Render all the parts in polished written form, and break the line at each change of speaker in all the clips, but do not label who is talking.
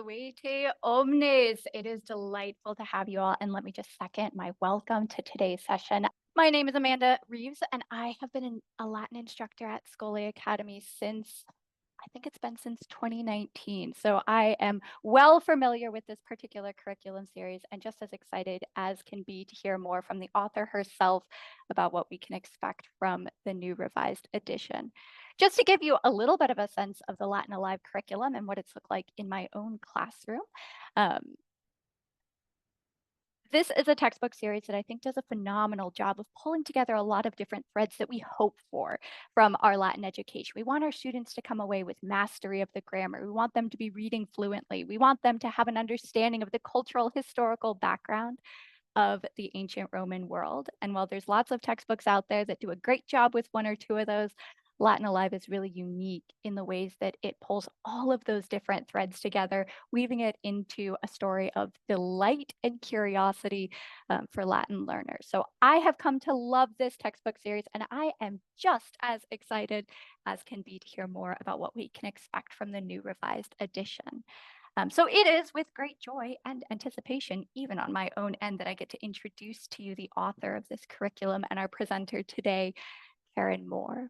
Salvete Omnes. It is delightful to have you all. And let me just second my welcome to today's session. My name is Amanda Reeves, and I have been a Latin instructor at Scole Academy since I think it's been since 2019. So I am well familiar with this particular curriculum series and just as excited as can be to hear more from the author herself about what we can expect from the new revised edition. Just to give you a little bit of a sense of the Latin Alive curriculum and what it's looked like in my own classroom. Um, this is a textbook series that I think does a phenomenal job of pulling together a lot of different threads that we hope for from our Latin education. We want our students to come away with mastery of the grammar. We want them to be reading fluently. We want them to have an understanding of the cultural historical background of the ancient Roman world. And while there's lots of textbooks out there that do a great job with one or two of those, Latin Alive is really unique in the ways that it pulls all of those different threads together, weaving it into a story of delight and curiosity for Latin learners. So I have come to love this textbook series, and I am just as excited as can be to hear more about what we can expect from the new revised edition. So it is with great joy and anticipation, even on my own end, that I get to introduce to you the author of this curriculum and our presenter today, Karen Moore.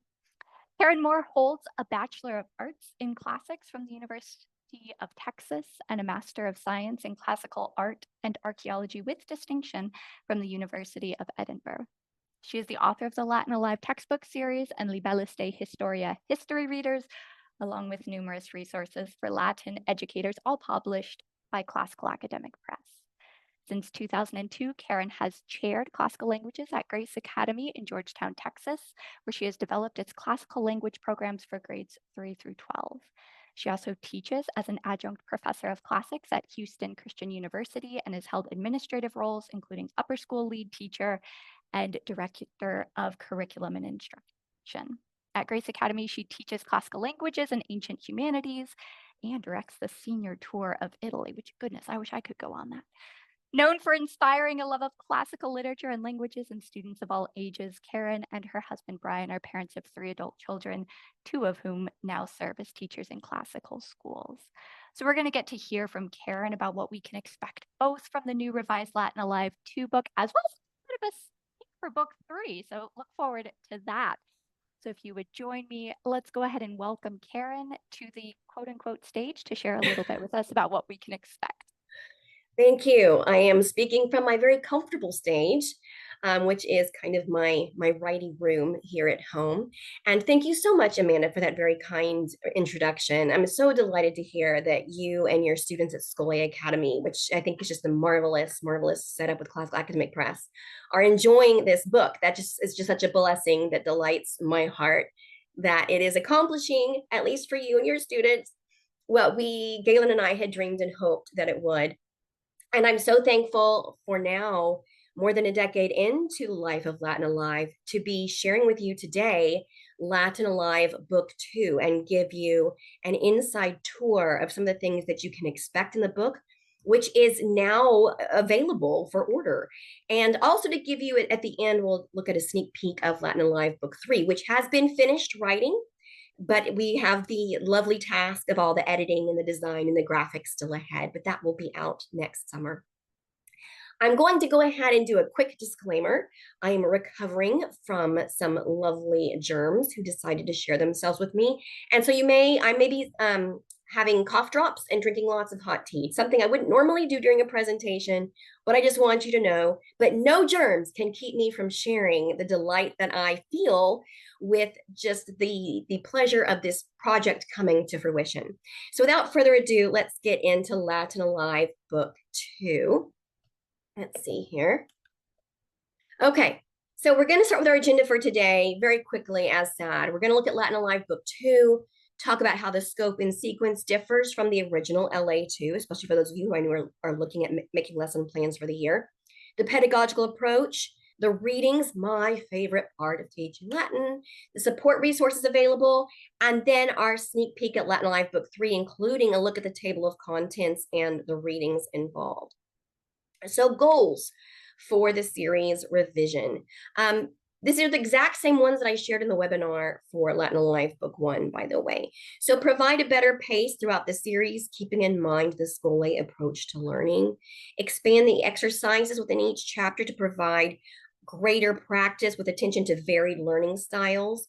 Karen Moore holds a Bachelor of Arts in Classics from the University of Texas and a Master of Science in Classical Art and Archaeology with distinction from the University of Edinburgh. She is the author of the Latin Alive textbook series and Libellus de Historia history readers, along with numerous resources for Latin educators, all published by Classical Academic Press. Since 2002, Karen has chaired classical languages at Grace Academy in Georgetown, Texas, where she has developed its classical language programs for grades 3 through 12. She also teaches as an adjunct professor of classics at Houston Christian University and has held administrative roles, including upper school lead teacher and director of curriculum and instruction. At Grace Academy, she teaches classical languages and ancient humanities and directs the senior tour of Italy, which, goodness, I wish I could go on that. Known for inspiring a love of classical literature and languages in students of all ages, Karen and her husband Brian are parents of 3 adult children, 2 of whom now serve as teachers in classical schools. So we're going to get to hear from Karen about what we can expect both from the new revised Latin Alive 2 book as well as a bit of a sneak for book 3. So look forward to that. So if you would join me, let's go ahead and welcome Karen to the quote unquote stage to share a little bit with us about what we can expect.
Thank you. I am speaking from my very comfortable stage, which is kind of my writing room here at home. And thank you so much, Amanda, for that very kind introduction. I'm so delighted to hear that you and your students at Scole Academy, which I think is just a marvelous setup with Classical Academic Press, are enjoying this book. That just is just such a blessing that delights my heart that it is accomplishing, at least for you and your students, what Galen and I had dreamed and hoped that it would. And I'm so thankful for now, more than a decade into the life of Latin Alive, to be sharing with you today Latin Alive Book 2 and give you an inside tour of some of the things that you can expect in the book, which is now available for order. And also to give you, at the end, we'll look at a sneak peek of Latin Alive Book 3, which has been finished writing, but we have the lovely task of all the editing and the design and the graphics still ahead, but that will be out next summer. I'm going to go ahead and do a quick disclaimer. I am recovering from some lovely germs who decided to share themselves with me. And so I may be having cough drops and drinking lots of hot tea, something I wouldn't normally do during a presentation, but I just want you to know, but no germs can keep me from sharing the delight that I feel with just the pleasure of this project coming to fruition. So without further ado, let's get into Latin Alive Book 2. Let's see here. Okay, so we're going to start with our agenda for today very quickly, as said. We're going to look at Latin Alive Book 2, talk about how the scope and sequence differs from the original LA2, especially for those of you who I know are looking at making lesson plans for the year. The pedagogical approach, the readings, my favorite part of teaching Latin, the support resources available, and then our sneak peek at Latin Alive Book 3, including a look at the table of contents and the readings involved. So goals for the series revision. These are the exact same ones that I shared in the webinar for Latin Alive Book 1, by the way. So provide a better pace throughout the series, keeping in mind the Scholé approach to learning. Expand the exercises within each chapter to provide greater practice with attention to varied learning styles.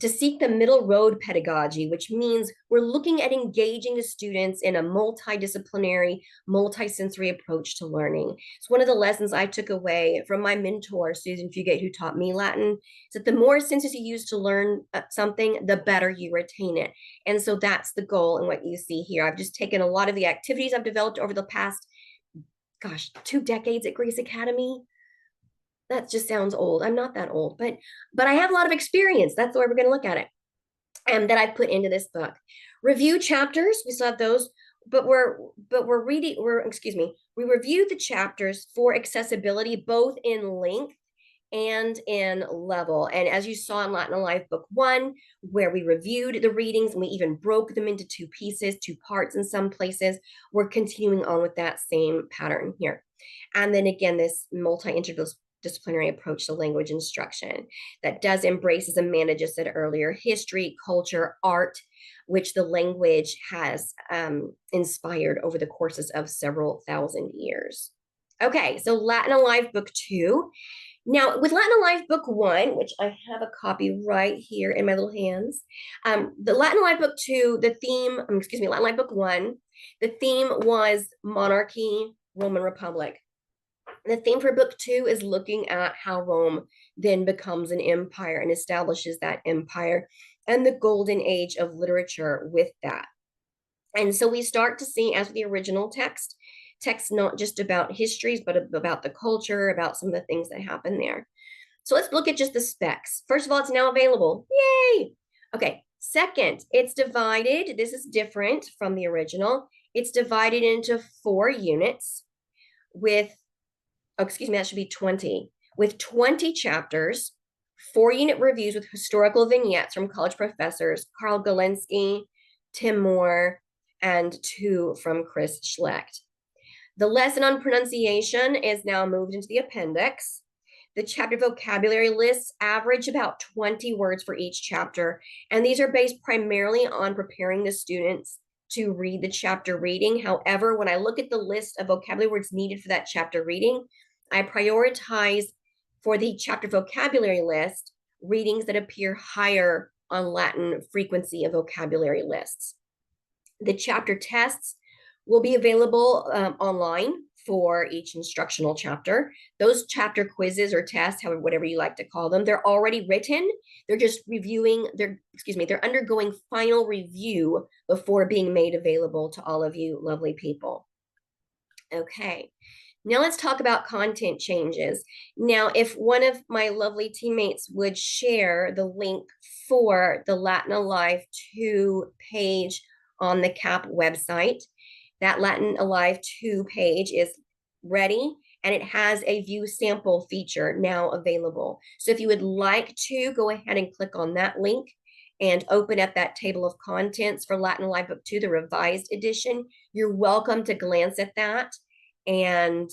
To seek the middle road pedagogy, which means we're looking at engaging the students in a multidisciplinary, multisensory approach to learning. It's one of the lessons I took away from my mentor, Susan Fugate, who taught me Latin, is that the more senses you use to learn something, the better you retain it. And so that's the goal in what you see here. I've just taken a lot of the activities I've developed over the past, 2 decades at Grace Academy. That just sounds old. I'm not that old, but I have a lot of experience. That's the way we're going to look at it. And that I put into this book. Review chapters. We still have those, but we reviewed the chapters for accessibility, both in length and in level. And as you saw in Latin Alive Book 1, where we reviewed the readings and we even broke them into 2 pieces, 2 parts in some places, we're continuing on with that same pattern here. And then again, this multi-interdisciplinary approach to language instruction that does embrace, as Amanda just said earlier, history, culture, art, which the language has inspired over the courses of several thousand years. Okay, so Latin Alive Book 2. Now, with Latin Alive Book 1, which I have a copy right here in my little hands, the Latin Alive Book 2, Latin Alive Book 1, the theme was monarchy, Roman Republic. The theme for Book 2 is looking at how Rome then becomes an empire and establishes that empire and the golden age of literature with that. And so we start to see, as with the original text not just about histories, but about the culture, about some of the things that happen there. So let's look at just the specs. First of all, it's now available. Yay! Okay, second, it's divided. This is different from the original. It's divided into 4 units with, that should be 20, with 20 chapters, 4-unit reviews with historical vignettes from college professors, Carl Galensky, Tim Moore, and 2 from Chris Schlecht. The lesson on pronunciation is now moved into the appendix. The chapter vocabulary lists average about 20 words for each chapter, and these are based primarily on preparing the students to read the chapter reading. However, when I look at the list of vocabulary words needed for that chapter reading, I prioritize for the chapter vocabulary list readings that appear higher on Latin frequency of vocabulary lists. The chapter tests will be available online for each instructional chapter. Those chapter quizzes or tests, however, whatever you like to call them, they're already written. They're just they're undergoing final review before being made available to all of you lovely people. Okay, now let's talk about content changes. Now, if one of my lovely teammates would share the link for the Latin Alive 2 page on the CAP website, that Latin Alive 2 page is ready, and it has a view sample feature now available. So if you would like to, go ahead and click on that link and open up that table of contents for Latin Alive Book 2, the revised edition. You're welcome to glance at that and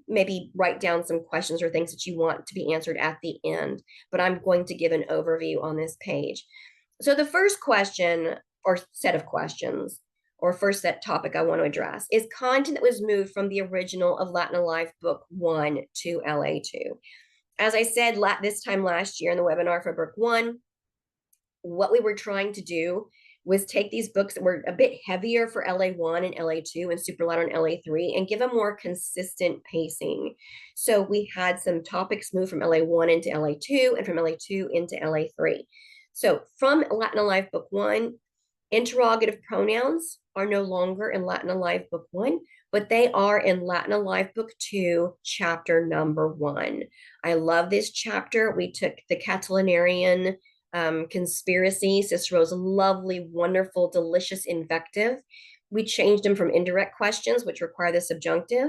maybe write down some questions or things that you want to be answered at the end. But I'm going to give an overview on this page. So the first question or set of questions or first set topic I want to address is content that was moved from the original of Latin Alive Book 1 to LA2. As I said this time last year in the webinar for Book 1, what we were trying to do was take these books that were a bit heavier for LA1 and LA2 and super light on LA3 and give a more consistent pacing. So we had some topics move from LA1 into LA2 and from LA2 into LA3. So from Latin Alive Book 1, interrogative pronouns are no longer in Latin Alive Book 1, but they are in Latin Alive Book 2, chapter number 1. I love this chapter. We took the Catilinarian conspiracy, Cicero's lovely, wonderful, delicious invective. We changed them from indirect questions, which require the subjunctive,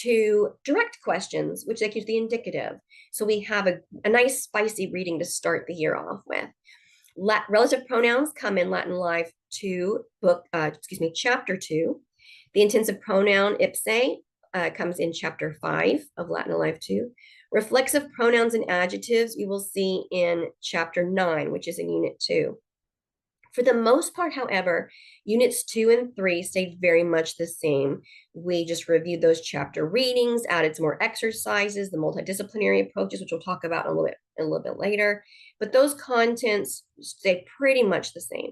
to direct questions, which make use the indicative. So we have a nice spicy reading to start the year off with. Relative pronouns come in Latin Alive 2, chapter 2. The intensive pronoun ipse comes in chapter 5 of Latin Alive 2. Reflexive pronouns and adjectives you will see in chapter 9, which is in unit 2. For the most part, however, units 2 and 3 stayed very much the same. We just reviewed those chapter readings, added some more exercises, the multidisciplinary approaches, which we'll talk about a little bit later. But those contents stay pretty much the same.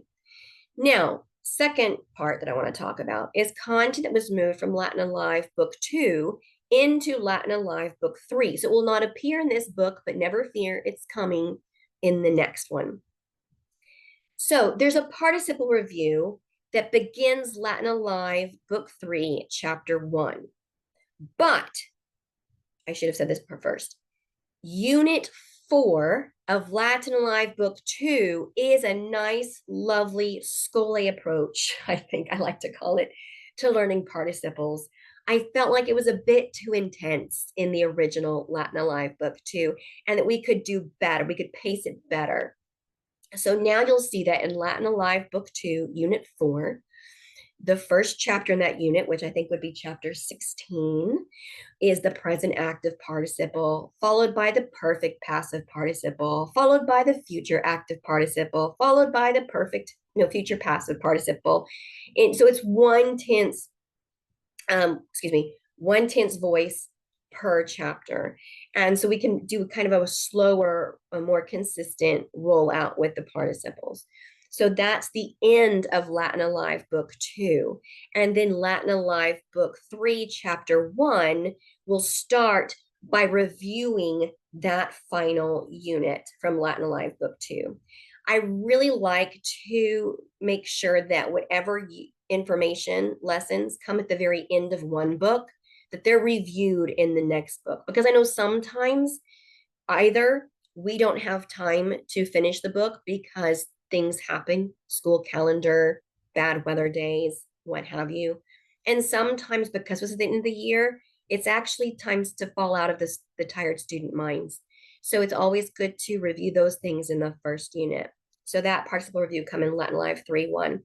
Now, second part that I want to talk about is content that was moved from Latin Alive Book 2 into Latin Alive Book 3. So it will not appear in this book, but never fear, it's coming in the next one. So there's a participle review that begins Latin Alive Book 3, Chapter 1. But I should have said this first. Unit 4 of Latin Alive Book 2 is a nice, lovely Scholae approach, I think I like to call it, to learning participles. I felt like it was a bit too intense in the original Latin Alive Book 2, and that we could do better. We could pace it better. So now you'll see that in Latin Alive Book 2, Unit 4, the first chapter in that unit, which I think would be chapter 16, is the present active participle, followed by the perfect passive participle, followed by the future active participle, followed by the future passive participle. And so it's one tense voice per chapter. And so we can do kind of a slower, a more consistent rollout with the participles. So that's the end of Latin Alive Book 2. And then Latin Alive Book 3, Chapter 1 will start by reviewing that final unit from Latin Alive Book 2. I really like to make sure that whatever information lessons come at the very end of one book, that they're reviewed in the next book. Because I know sometimes either we don't have time to finish the book because things happen, school calendar, bad weather days, what have you. And sometimes because it's at the end of the year, it's actually times to fall out of the tired student minds. So it's always good to review those things in the first unit. So that participle review come in Latin Alive 3.1.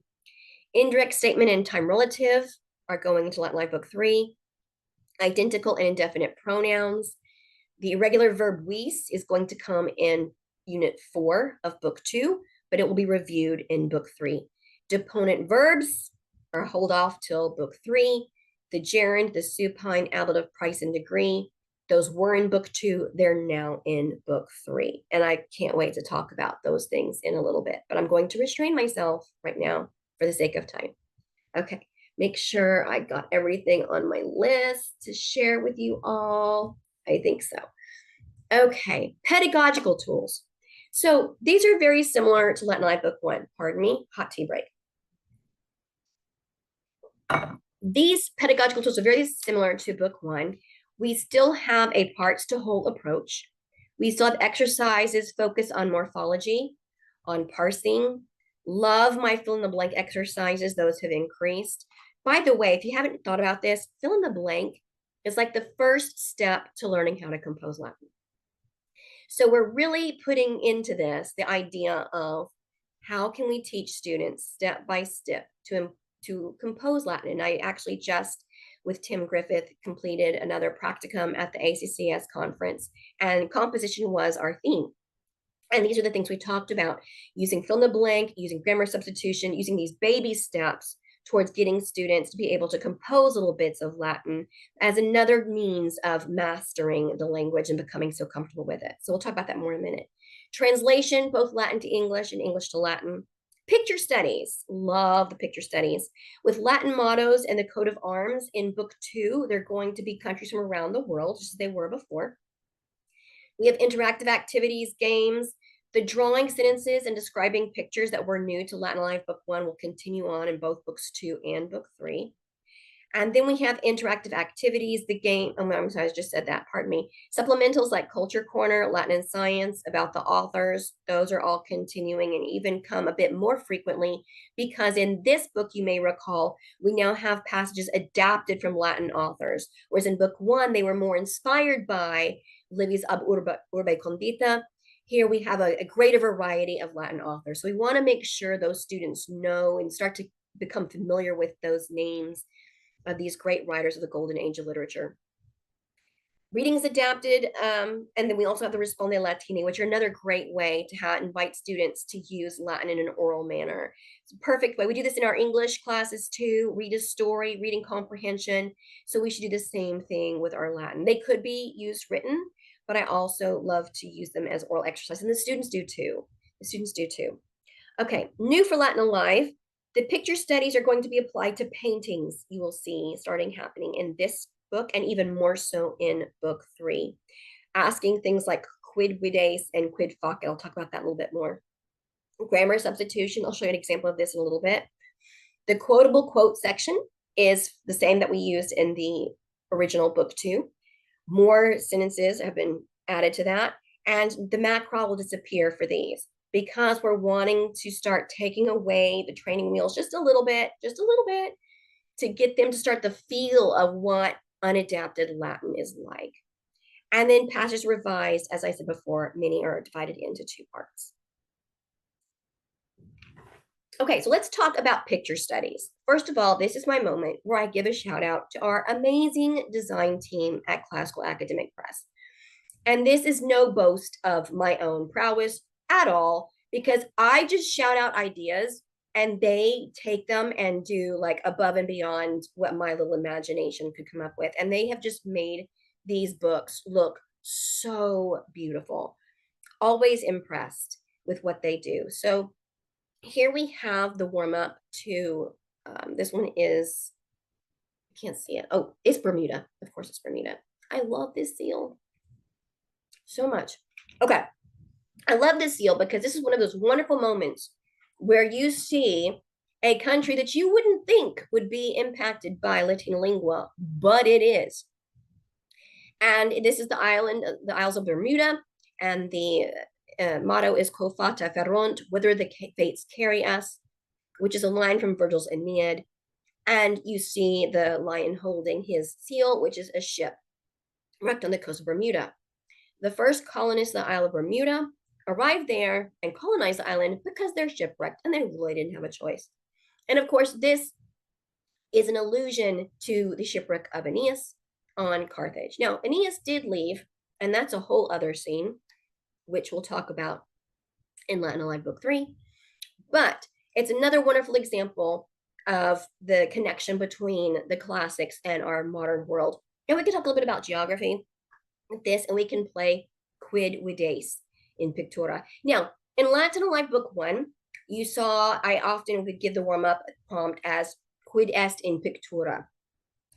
Indirect statement and time relative are going into Latin Alive Book 3. Identical and indefinite pronouns. The irregular verb "wis" is going to come in Unit 4 of Book 2, but it will be reviewed in Book 3. Deponent verbs are hold off till Book 3. The gerund, the supine, ablative, price, and degree, those were in Book 2. They're now in Book 3. And I can't wait to talk about those things in a little bit, but I'm going to restrain myself right now for the sake of time. Okay, make sure I got everything on my list to share with you all. I think so. Okay, pedagogical tools. So these are very similar to Latin Alive Book 1. Pardon me, hot tea break. These pedagogical tools are very similar to Book 1. We still have a parts to whole approach. We still have exercises focused on morphology, on parsing. Love my fill in the blank exercises, those have increased. By the way, if you haven't thought about this, fill in the blank is like the first step to learning how to compose Latin. So we're really putting into this the idea of how can we teach students step by step to compose Latin. And I actually just, with Tim Griffith, completed another practicum at the ACCS conference, and composition was our theme. And these are the things we talked about, using fill in the blank, using grammar substitution, using these baby steps towards getting students to be able to compose little bits of Latin as another means of mastering the language and becoming so comfortable with it. So we'll talk about that more in a minute. Translation, both Latin to English and English to Latin. Picture studies, love the picture studies. With Latin mottos and the coat of arms in Book 2, they're going to be countries from around the world, just as they were before. We have interactive activities, games. The drawing sentences and describing pictures that were new to Latin Alive Book 1 will continue on in both Books 2 and Book 3. And then we have interactive activities, the game, I'm sorry, I just said that, pardon me. Supplementals like Culture Corner, Latin and Science, about the authors, those are all continuing and even come a bit more frequently because in this book, you may recall, we now have passages adapted from Latin authors, whereas in Book 1, they were more inspired by Livy's Ab Urbe Condita. Here we have a greater variety of Latin authors. So we want to make sure those students know and start to become familiar with those names of these great writers of the golden age of literature. Readings adapted, and then we also have the Responde Latini, which are another great way to invite students to use Latin in an oral manner. It's a perfect way. We do this in our English classes too, read a story, reading comprehension. So we should do the same thing with our Latin. They could be used written, but I also love to use them as oral exercise, and the students do too. The students do too. Okay, new for Latin Alive. The picture studies are going to be applied to paintings you will see starting happening in this book and even more so in book 3. Asking things like quid videis and quid facet. I'll talk about that a little bit more. Grammar substitution. I'll show you an example of this in a little bit. The quotable quote section is the same that we used in the original book 2. More sentences have been added to that, and the macro will disappear for these because we're wanting to start taking away the training wheels just a little bit, to get them to start the feel of what unadapted Latin is like. And then passages revised, as I said before, many are divided into 2 parts. Okay, so let's talk about picture studies. First of all, this is my moment where I give a shout out to our amazing design team at Classical Academic Press. And this is no boast of my own prowess at all, because I just shout out ideas and they take them and do like above and beyond what my little imagination could come up with. And they have just made these books look so beautiful. Always impressed with what they do. So here we have the warm up to this one is, I can't see it. Oh, it's Bermuda. Of course, it's Bermuda. I love this seal so much. Okay. I love this seal because this is one of those wonderful moments where you see a country that you wouldn't think would be impacted by Latina lingua, but it is. And this is the island, the Isles of Bermuda, and the motto is Quo fata ferunt, whither the fates carry us, which is a line from Virgil's Aeneid. And you see the lion holding his seal, which is a ship wrecked on the coast of Bermuda. The first colonists of the Isle of Bermuda arrived there and colonized the island because they're shipwrecked and they really didn't have a choice. And of course, this is an allusion to the shipwreck of Aeneas on Carthage. Now, Aeneas did leave, and that's a whole other scene, which we'll talk about in Latin Alive Book 3. But it's another wonderful example of the connection between the classics and our modern world. And we can talk a little bit about geography with this, and we can play quid videis in pictura. Now, in Latin Alive Book 1, you saw I often would give the warm-up prompt as quid est in pictura.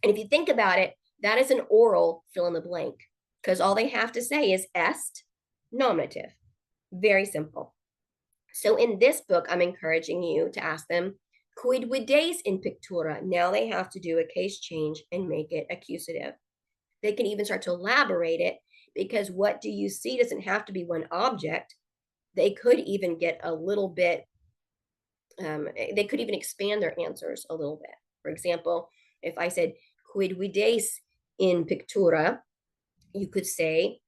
And if you think about it, that is an oral fill in the blank, because all they have to say is est, nominative. Very simple. So in this book, I'm encouraging you to ask them, quid videis in pictura? Now they have to do a case change and make it accusative. They can even start to elaborate it, because what do you see doesn't have to be one object. They could even get a little bit, they could even expand their answers a little bit. For example, if I said quid videis in pictura, you could say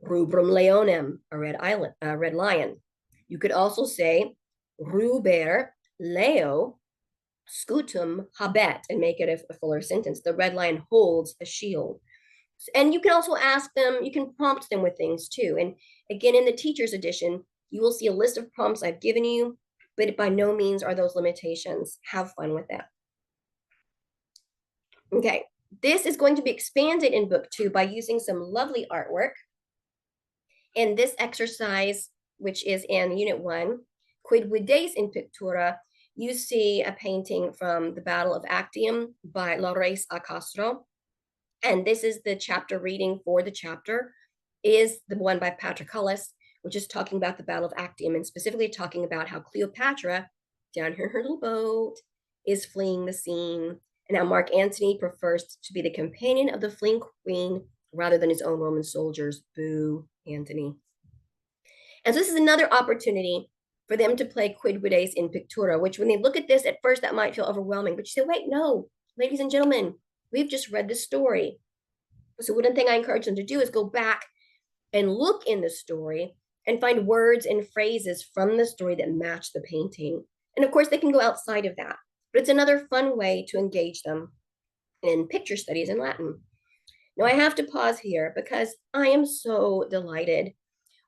rubrum leonem, a red lion. You could also say ruber leo scutum habet and make it a fuller sentence. The red lion holds a shield. And you can also ask them, you can prompt them with things too. And again, in the teacher's edition, you will see a list of prompts I've given you, but by no means are those limitations. Have fun with that. Okay, this is going to be expanded in book 2 by using some lovely artwork. In this exercise, which is in Unit 1, Quid videis in pictura, you see a painting from the Battle of Actium by Laureis a Castro. And this is the chapter reading for the chapter, is the one by Patroclus, which is talking about the Battle of Actium, and specifically talking about how Cleopatra, down here in her little boat, is fleeing the scene, and how Mark Antony prefers to be the companion of the fleeing queen rather than his own Roman soldiers. Boo, Antony. And so this is another opportunity for them to play quid videis in pictura, which when they look at this at first, that might feel overwhelming, but you say, wait, no, ladies and gentlemen, we've just read the story. So one thing I encourage them to do is go back and look in the story and find words and phrases from the story that match the painting. And of course, they can go outside of that, but it's another fun way to engage them in picture studies in Latin. Now I have to pause here because I am so delighted.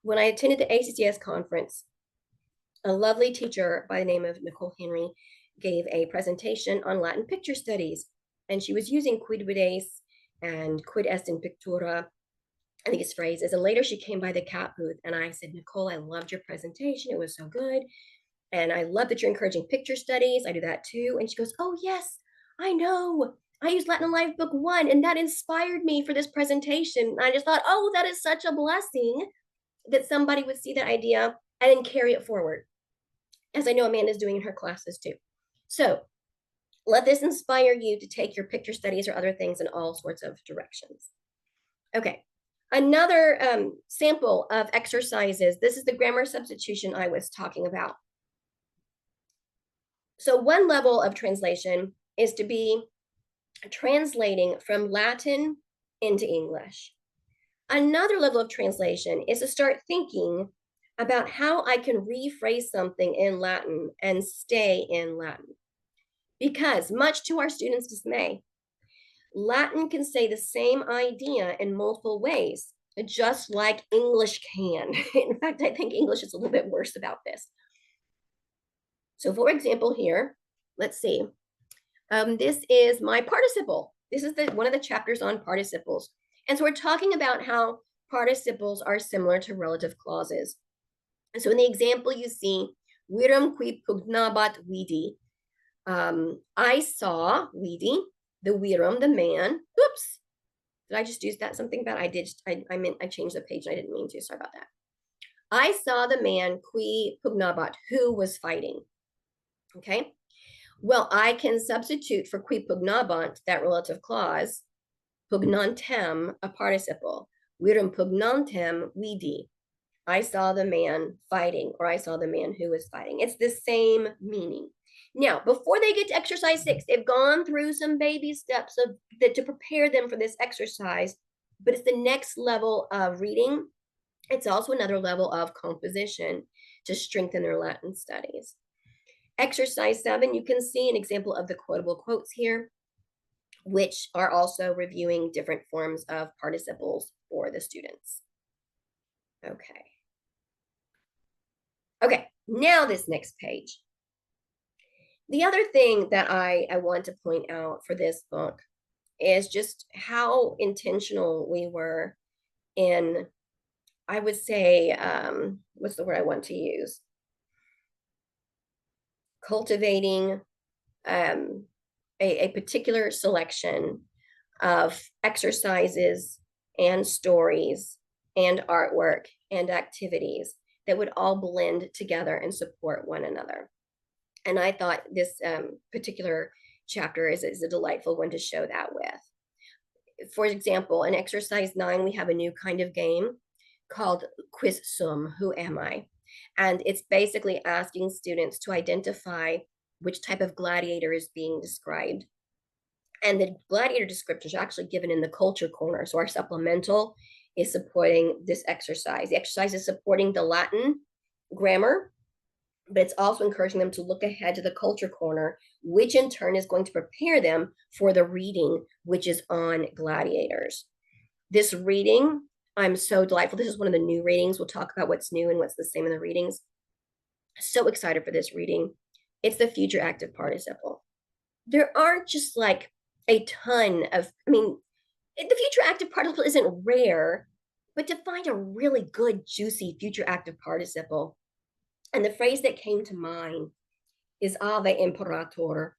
When I attended the ACCS conference, a lovely teacher by the name of Nicole Henry gave a presentation on Latin picture studies, and she was using quid videis and quid est in pictura and these phrases. And later she came by the CAP booth, and I said, Nicole, I loved your presentation. It was so good. And I love that you're encouraging picture studies. I do that too. And she goes, oh, yes, I know. I used Latin Alive Book 1, and that inspired me for this presentation. And I just thought, oh, that is such a blessing that somebody would see that idea and then carry it forward, as I know Amanda's doing in her classes too. So let this inspire you to take your picture studies or other things in all sorts of directions. Okay, another sample of exercises. This is the grammar substitution I was talking about. So one level of translation is to be translating from Latin into English. Another level of translation is to start thinking about how I can rephrase something in Latin and stay in Latin. Because much to our students' dismay, Latin can say the same idea in multiple ways, just like English can. In fact, I think English is a little bit worse about this. So for example, here, let's see. This is my participle. This is one of the chapters on participles. And so we're talking about how participles are similar to relative clauses. And so in the example you see, virum qui pugnabat vidi. I saw vidi, the virum, the man. Oops. Did I just use that something bad? I did. I changed the page and I didn't mean to. Sorry about that. I saw the man qui pugnabat, who was fighting. Okay. Well, I can substitute for qui pugnabant, that relative clause, pugnantem, a participle. Virum pugnantem vidi. I saw the man fighting, or I saw the man who was fighting. It's the same meaning. Now, before they get to exercise 6, they've gone through some baby steps to prepare them for this exercise, but it's the next level of reading. It's also another level of composition to strengthen their Latin studies. Exercise 7, you can see an example of the quotable quotes here, which are also reviewing different forms of participles for the students. Okay. Okay, now this next page. The other thing that I want to point out for this book is just how intentional we were in, I would say, what's the word I want to use? Cultivating a particular selection of exercises and stories and artwork and activities that would all blend together and support one another. And I thought this particular chapter is a delightful one to show that with. For example, in exercise 9, we have a new kind of game called Quis Sum, Who Am I? And it's basically asking students to identify which type of gladiator is being described. And the gladiator description is actually given in the culture corner. So our supplemental is supporting this exercise. The exercise is supporting the Latin grammar, but it's also encouraging them to look ahead to the culture corner, which in turn is going to prepare them for the reading, which is on gladiators. This reading, I'm so delightful. This is one of the new readings. We'll talk about what's new and what's the same in the readings. So excited for this reading. It's the future active participle. There aren't just like a ton of, the future active participle isn't rare, but to find a really good, juicy future active participle. And the phrase that came to mind is Ave Imperator.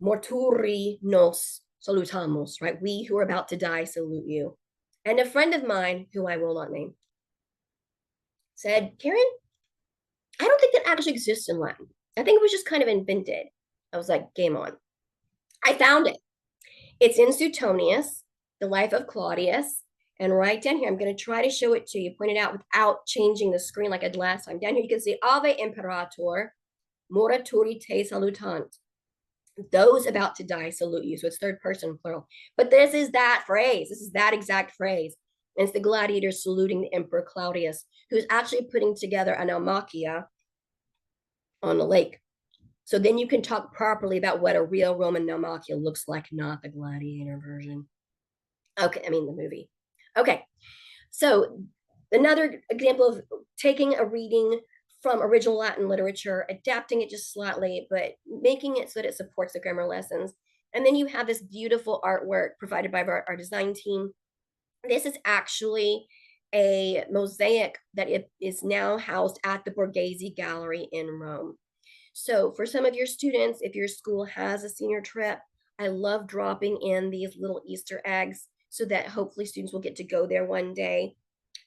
Morturi nos salutamos, right? We who are about to die salute you. And a friend of mine, who I will not name, said, Karen, I don't think that actually exists in Latin. I think it was just kind of invented. I was like, game on. I found it. It's in Suetonius, The Life of Claudius. And right down here, I'm going to try to show it to you, point it out without changing the screen like I did last time. Down here, you can see Ave Imperator, morituri te salutant. Those about to die salute you. So it's third person plural. But this is that phrase. This is that exact phrase. And it's the gladiators saluting the Emperor Claudius, who's actually putting together an naumachia on the lake. So then you can talk properly about what a real Roman naumachia looks like, not the gladiator version. Okay, I mean the movie. Okay, so another example of taking a reading from original Latin literature, adapting it just slightly, but making it so that it supports the grammar lessons. And then you have this beautiful artwork provided by our design team. This is actually a mosaic that it is now housed at the Borghese Gallery in Rome. So for some of your students, if your school has a senior trip, I love dropping in these little Easter eggs so that hopefully students will get to go there one day,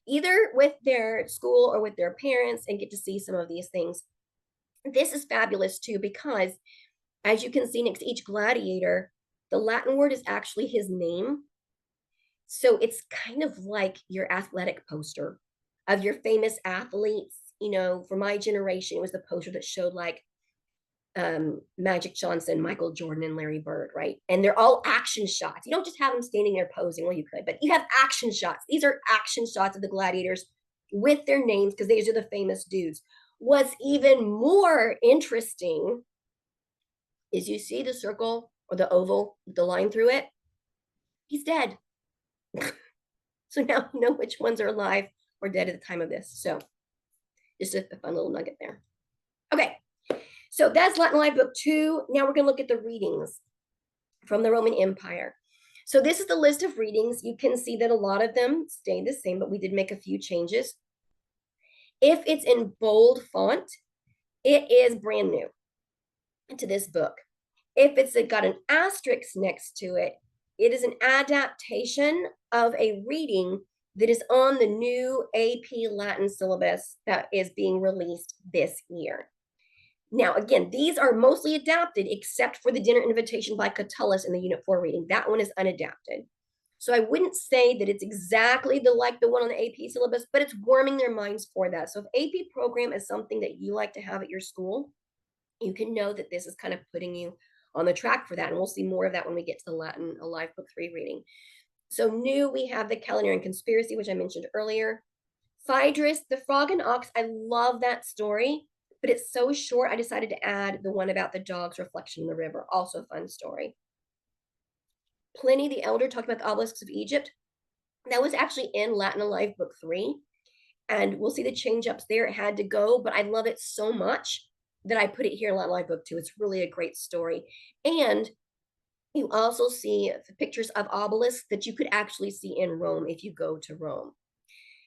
either with their school or with their parents, and get to see some of these things. This is fabulous too, because as you can see next to each gladiator, the Latin word is actually his name. So it's kind of like your athletic poster of your famous athletes. You know, for my generation, it was the poster that showed like Magic Johnson, Michael Jordan, and Larry Bird, right? And they're all action shots. You don't just have them standing there posing, well, you could, but you have action shots. These are action shots of the gladiators with their names because these are the famous dudes. What's even more interesting is you see the circle or the oval, the line through it. He's dead. So now you know which ones are alive or dead at the time of this. So just a fun little nugget there. Okay, so that's Latin Live Book 2. Now we're going to look at the readings from the Roman Empire. So this is the list of readings. You can see that a lot of them stay the same, but we did make a few changes. If it's in bold font, it is brand new to this book. If it's got an asterisk next to it, it is an adaptation of a reading that is on the new AP Latin syllabus that is being released this year. Now, again, these are mostly adapted except for the dinner invitation by Catullus in the Unit 4 reading. That one is unadapted. So I wouldn't say that it's exactly like the one on the AP syllabus, but it's warming their minds for that. So if AP program is something that you like to have at your school, you can know that this is kind of putting you on the track for that. And we'll see more of that when we get to the Latin Alive Book 3 reading. So new, we have the Calendarian Conspiracy, which I mentioned earlier. Phaedrus, the Frog and Ox, I love that story, but it's so short, I decided to add the one about the dog's reflection in the river. Also a fun story. Pliny the Elder talked about the obelisks of Egypt. That was actually in Latin Alive Book 3. And we'll see the change ups there. It had to go, but I love it so much that I put it here in Latin Live Book 2. It's really a great story. And you also see the pictures of obelisks that you could actually see in Rome if you go to Rome.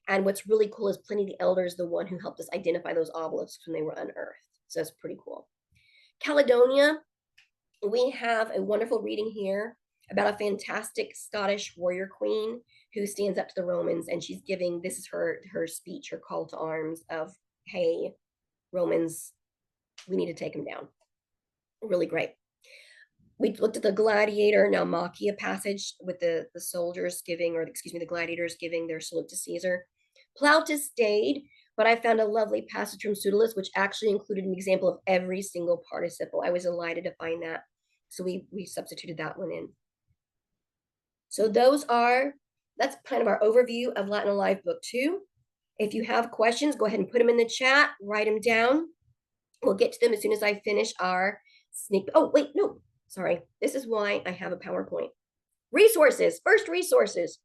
And what's really cool is Pliny the Elder is the one who helped us identify those obelisks when they were unearthed. So that's pretty cool. Caledonia, we have a wonderful reading here about a fantastic Scottish warrior queen who stands up to the Romans, and she's giving, this is her speech, her call to arms of, hey, Romans, we need to take them down. Really great. We looked at the gladiator Naumachia passage with the soldiers giving, or excuse me, the gladiators giving their salute to Caesar. Plautus stayed, but I found a lovely passage from Pseudolus, which actually included an example of every single participle. I was delighted to find that. So we substituted that one in. So that's kind of our overview of Latin Alive Book 2. If you have questions, go ahead and put them in the chat, write them down. We'll get to them as soon as I finish our sneak. Oh, wait, no, sorry. This is why I have a PowerPoint. Resources, first resources.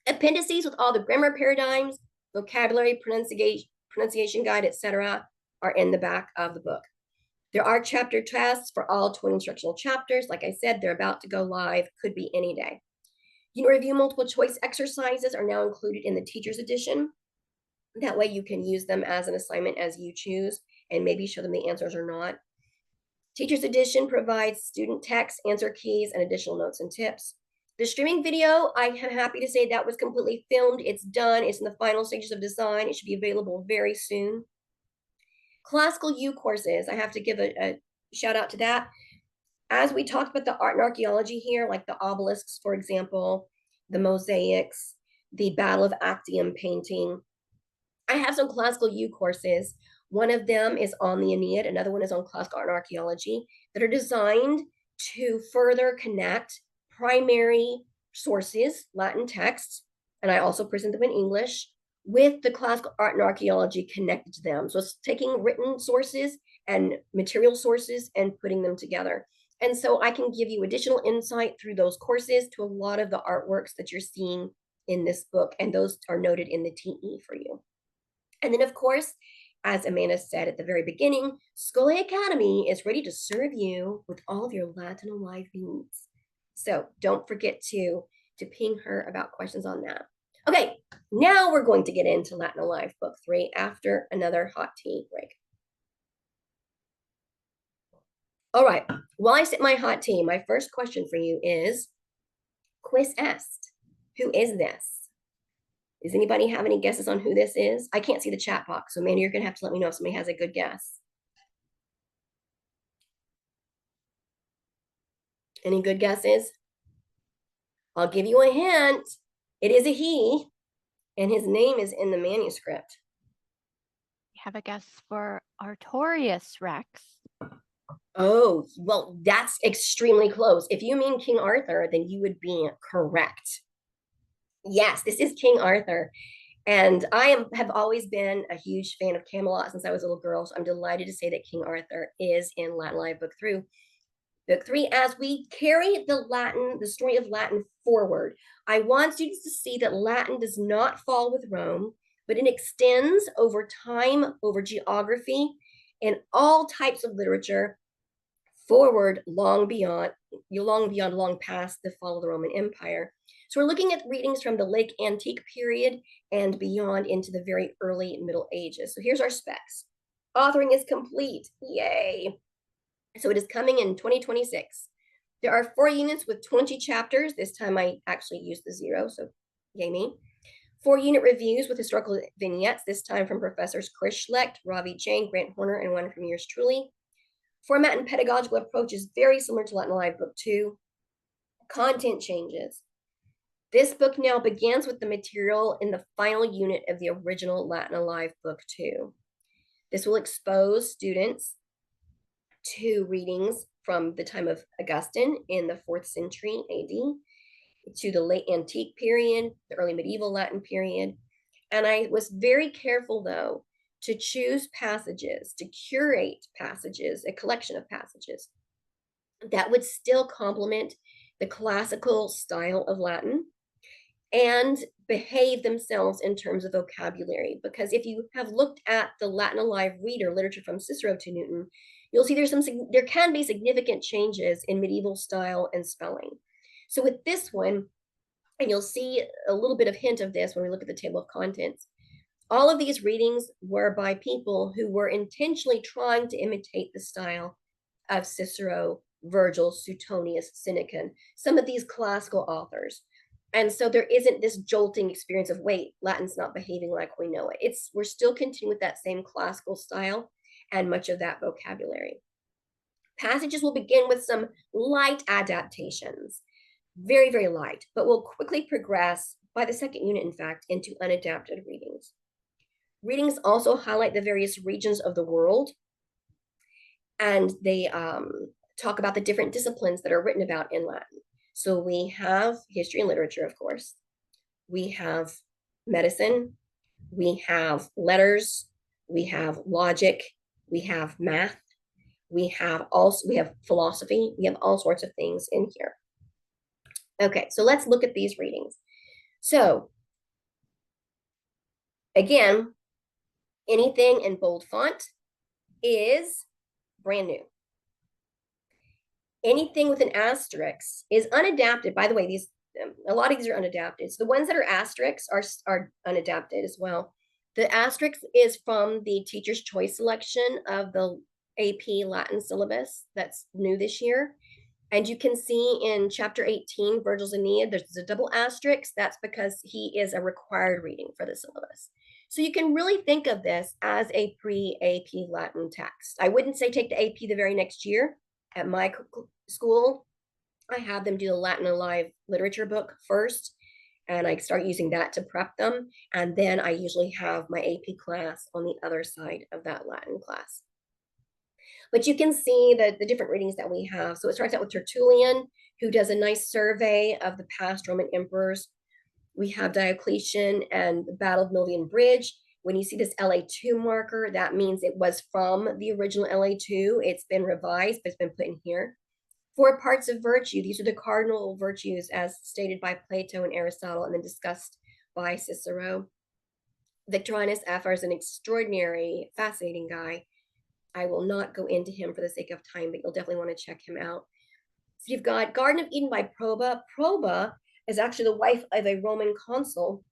Appendices with all the grammar paradigms, vocabulary, pronunciation guide, etc., are in the back of the book. There are chapter tests for all 20 instructional chapters. Like I said, they're about to go live, could be any day. Unit review multiple choice exercises are now included in the teacher's edition. That way you can use them as an assignment as you choose and maybe show them the answers or not. Teacher's edition provides student text, answer keys, and additional notes and tips. The streaming video, I am happy to say that was completely filmed. It's done. It's in the final stages of design. It should be available very soon. Classical U courses, I have to give a shout out to that. As we talked about the art and archaeology here, like the obelisks, for example, the mosaics, the Battle of Actium painting, I have some classical U courses. One of them is on the Aeneid. Another one is on classical art and archaeology that are designed to further connect primary sources, Latin texts, and I also present them in English, with the classical art and archaeology connected to them. So it's taking written sources and material sources and putting them together. And so I can give you additional insight through those courses to a lot of the artworks that you're seeing in this book, and those are noted in the TE for you. And then, of course, as Amanda said at the very beginning, Scholae Academy is ready to serve you with all of your Latin Alive needs. So don't forget to ping her about questions on that. Okay, now we're going to get into Latin Alive Book 3 after another hot tea break. All right, while I sip my hot tea, my first question for you is, Quis est? Who is this? Does anybody have any guesses on who this is? I can't see the chat box, so Mandy, you're gonna have to let me know if somebody has a good guess. Any good guesses? I'll give you a hint. It is a he, and his name is in the manuscript.
We have a guess for Artorius Rex.
Oh, well, that's extremely close. If you mean King Arthur, then you would be correct. Yes, this is King Arthur. And have always been a huge fan of Camelot since I was a little girl. So I'm delighted to say that King Arthur is in Latin Live Book 3. Book 3, as we carry the story of Latin forward, I want students to see that Latin does not fall with Rome, but it extends over time, over geography, and all types of literature forward long past the fall of the Roman Empire. So we're looking at readings from the late antique period and beyond into the very early Middle Ages. So here's our specs. Authoring is complete. Yay. So it is coming in 2026. There are 4 units with 20 chapters. This time I actually used the 0, so yay me. 4 unit reviews with historical vignettes, this time from Professors Chris Schlecht, Ravi Jain, Grant Horner, and one from yours truly. Format and pedagogical approach is very similar to Latin Alive Book 2. Content changes. This book now begins with the material in the final unit of the original Latin Alive Book 2. This will expose students to readings from the time of Augustine in the 4th century AD to the late antique period, the early medieval Latin period. And I was very careful, though, to choose passages, to curate passages, a collection of passages that would still complement the classical style of Latin and behave themselves in terms of vocabulary. Because if you have looked at the Latin Alive Reader, Literature from Cicero to Newton, you'll see there can be significant changes in medieval style and spelling. So with this one, and you'll see a little bit of hint of this when we look at the table of contents, all of these readings were by people who were intentionally trying to imitate the style of Cicero, Virgil, Suetonius, Seneca, some of these classical authors. And so there isn't this jolting experience of, wait, Latin's not behaving like we know it. We're still continuing with that same classical style and much of that vocabulary. Passages will begin with some light adaptations, very, very light, but will quickly progress by the second unit, in fact, into unadapted readings. Readings also highlight the various regions of the world, and they talk about the different disciplines that are written about in Latin. So we have history and literature, of course. We have medicine. We have letters. We have logic. We have math. We have philosophy. We have all sorts of things in here. Okay, so let's look at these readings. So again, anything in bold font is brand new. Anything with an asterisk is unadapted. By the way, a lot of these are unadapted. So the ones that are asterisks are unadapted as well. The asterisk is from the Teacher's Choice selection of the AP Latin syllabus that's new this year. And you can see in chapter 18, Virgil's Aeneid, there's a double asterisk. That's because he is a required reading for the syllabus. So you can really think of this as a pre-AP Latin text. I wouldn't say take the AP the very next year. At my school, I have them do the Latin Alive literature book first, and I start using that to prep them. And then I usually have my AP class on the other side of that Latin class. But you can see the different readings that we have. So it starts out with Tertullian, who does a nice survey of the past Roman emperors. We have Diocletian and the Battle of Milvian Bridge. When you see this LA2 marker, that means it was from the original LA2. It's been revised, but it's been put in here. 4 parts of virtue. These are the cardinal virtues as stated by Plato and Aristotle and then discussed by Cicero. Victorinus Afar is an extraordinary, fascinating guy. I will not go into him for the sake of time, but you'll definitely want to check him out. So you've got Garden of Eden by Proba. Proba is actually the wife of a Roman consul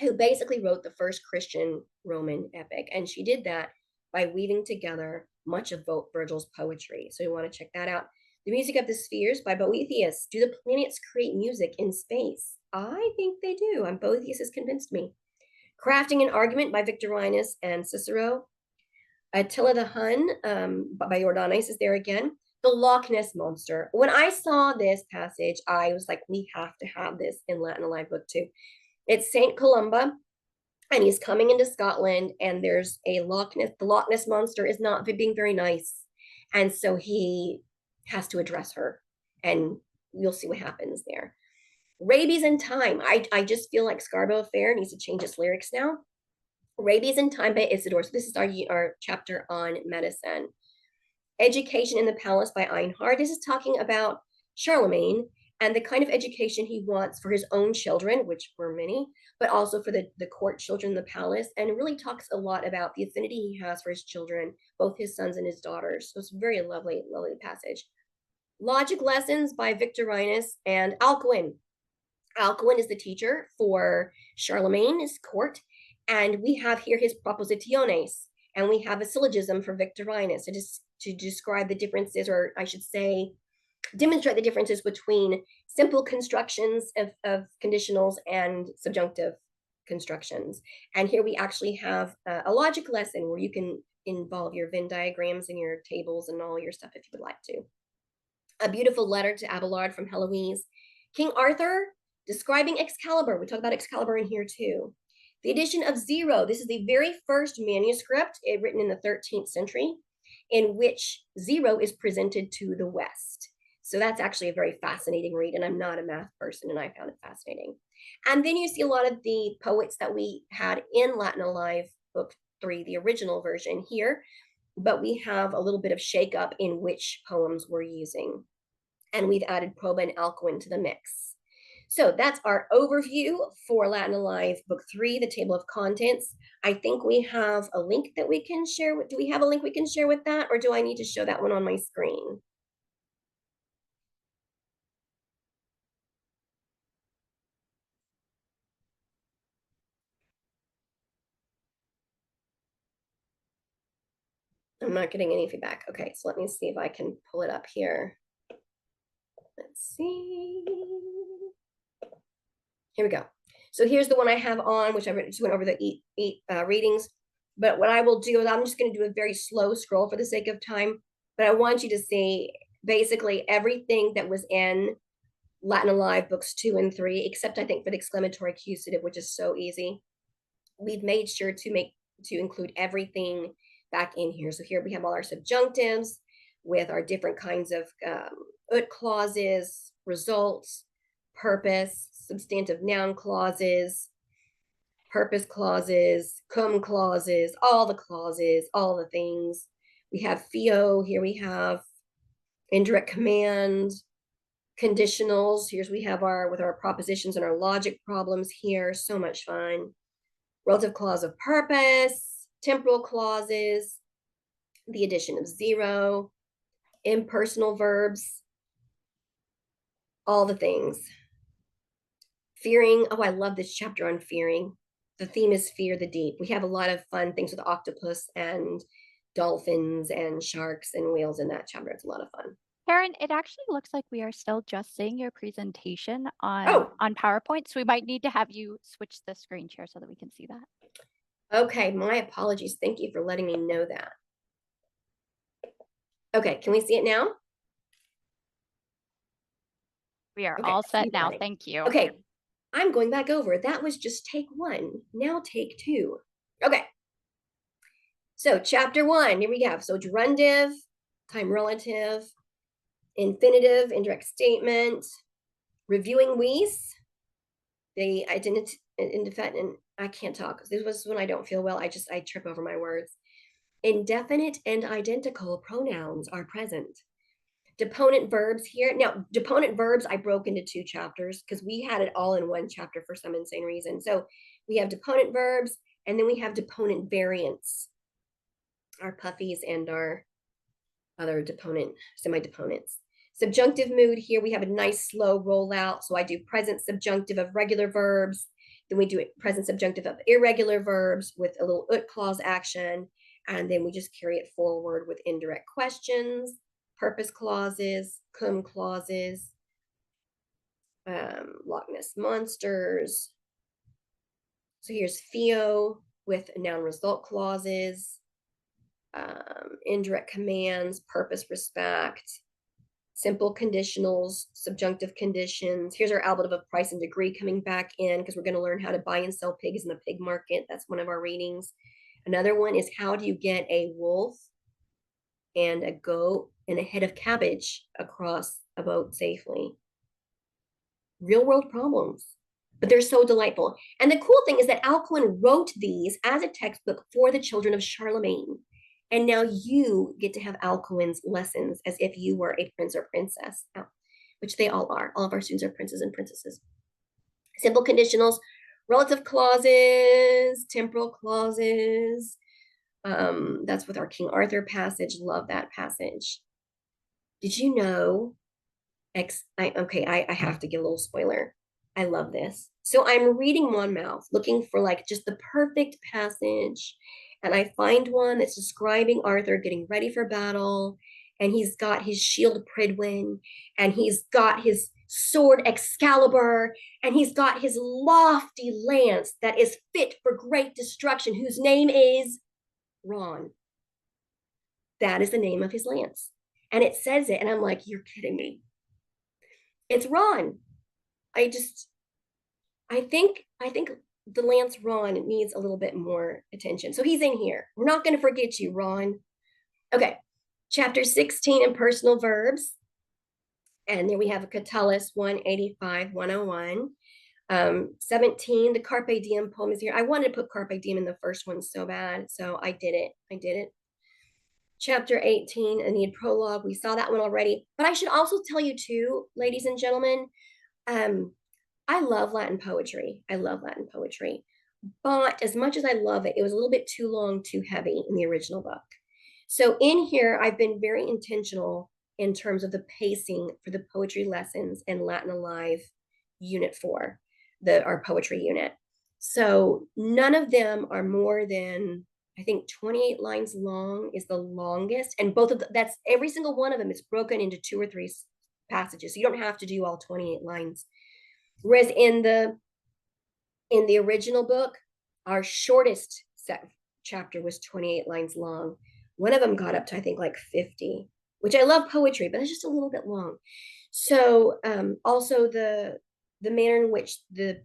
who basically wrote the first Christian Roman epic. And she did that by weaving together much of Virgil's poetry. So you want to check that out. The Music of the Spheres by Boethius. Do the planets create music in space? I think they do. And Boethius has convinced me. Crafting an Argument by Victorinus and Cicero. Attila the Hun by Jordanes is there again. The Loch Ness Monster. When I saw this passage, I was like, we have to have this in Latin Alive Book 2. It's St. Columba, and he's coming into Scotland, and there's a Loch Ness. The Loch Ness Monster is not being very nice, and so he has to address her, and you'll see what happens there. Rabies in Time. I just feel like Scarborough Fair needs to change its lyrics now. Rabies in Time by Isidore. So this is our chapter on medicine. Education in the Palace by Einhard. This is talking about Charlemagne and the kind of education he wants for his own children, which were many, but also for the court children in the palace. And it really talks a lot about the affinity he has for his children, both his sons and his daughters. So it's a very lovely, lovely passage. Logic Lessons by Victorinus and Alcuin. Alcuin is the teacher for Charlemagne's court. And we have here his propositiones, and we have a syllogism for Victorinus to describe the differences, or I should say, demonstrate the differences between simple constructions of conditionals and subjunctive constructions. And here we actually have a logic lesson where you can involve your Venn diagrams and your tables and all your stuff if you would like to. A Beautiful Letter to Abelard from Heloise. King Arthur describing Excalibur. We talk about Excalibur in here too. The edition of Zero. This is the very first manuscript written in the 13th century in which Zero is presented to the West. So that's actually a very fascinating read, and I'm not a math person, and I found it fascinating. And then you see a lot of the poets that we had in Latin Alive Book 3, the original version here, but we have a little bit of shakeup in which poems we're using. And we've added Proba and Alcuin to the mix. So that's our overview for Latin Alive Book 3, the table of contents. I think we have a link that we can share. Do we have a link we can share with that, or do I need to show that one on my screen? I'm not getting any feedback. Okay, so let me see if I can pull it up here. Let's see. Here we go. So here's the one I have on, which I just went over the eight readings. But what I will do is I'm just going to do a very slow scroll for the sake of time. But I want you to see basically everything that was in Latin Alive Books 2 and 3, except I think for the exclamatory accusative, which is so easy. We've made sure to include everything back in here. So here we have all our subjunctives with our different kinds of ut clauses, results, purpose, substantive noun clauses, purpose clauses, cum clauses, all the things. We have fio, here we have indirect command, conditionals. Here's we have with our propositions and our logic problems here. So much fun. Relative clause of purpose, temporal clauses, the addition of zero, impersonal verbs, all the things. Fearing. Oh, I love this chapter on fearing. The theme is fear the deep. We have a lot of fun things with octopus and dolphins and sharks and whales in that chapter. It's a lot of fun.
Karen, it actually looks like we are still just seeing your presentation
Oh.
on PowerPoint, so we might need to have you switch the screen share so that we can see that.
Okay, my apologies. Thank you for letting me know that. Okay, can we see it now?
We are all set now. Thank you.
Okay, I'm going back over. That was just take 1. Now take 2. Okay. So chapter 1, here we go. So gerundive, time relative, infinitive, indirect statement, reviewing Weiss, the identity, indefinite, I can't talk. This was when I don't feel well. I trip over my words. Indefinite and identical pronouns are present. Deponent verbs here. Now, deponent verbs I broke into 2 chapters because we had it all in 1 chapter for some insane reason. So we have deponent verbs, and then we have deponent variants, our puffies and our other deponent, semi-deponents. Subjunctive mood here, we have a nice slow rollout. So I do present subjunctive of regular verbs. Then we do it present subjunctive of irregular verbs with a little ut clause action. And then we just carry it forward with indirect questions, purpose clauses, cum clauses, Loch Ness monsters. So here's Theo with noun result clauses, indirect commands, purpose, respect, simple conditionals, subjunctive conditions. Here's our ablative of price and degree coming back in because we're going to learn how to buy and sell pigs in the pig market. That's one of our readings. Another one is how do you get a wolf and a goat and a head of cabbage across a boat safely? Real world problems, but they're so delightful. And the cool thing is that Alcuin wrote these as a textbook for the children of Charlemagne. And now you get to have Alcuin's lessons as if you were a prince or princess, which they all are. All of our students are princes and princesses. Simple conditionals, relative clauses, temporal clauses. That's with our King Arthur passage. Love that passage. Did you know? I have to give a little spoiler. I love this. So I'm reading Monmouth, looking for like just the perfect passage. And I find one that's describing Arthur getting ready for battle. And he's got his shield Pridwin, and he's got his sword Excalibur, and he's got his lofty lance that is fit for great destruction, whose name is Ron. That is the name of his lance. And it says it, and I'm like, you're kidding me. It's Ron. I think the Lance Ron needs a little bit more attention. So he's in here. We're not going to forget you, Ron. Okay, chapter 16 in personal verbs. And then we have a Catullus 185, 101. 17, the Carpe Diem poem is here. I wanted to put Carpe Diem in the first one so bad, so I did it. Chapter 18, Aeneid prologue. We saw that one already. But I should also tell you too, ladies and gentlemen, I love Latin poetry. But as much as I love it, it was a little bit too long, too heavy in the original book. So in here, I've been very intentional in terms of the pacing for the poetry lessons in Latin Alive Unit 4, our poetry unit. So none of them are more than, I think 28 lines long is the longest. And that's every single one of them is broken into 2 or 3 passages. So you don't have to do all 28 lines. Whereas in the original book, our shortest chapter was 28 lines long. One of them got up to, I think, like 50, which I love poetry, but it's just a little bit long. So also the manner in which the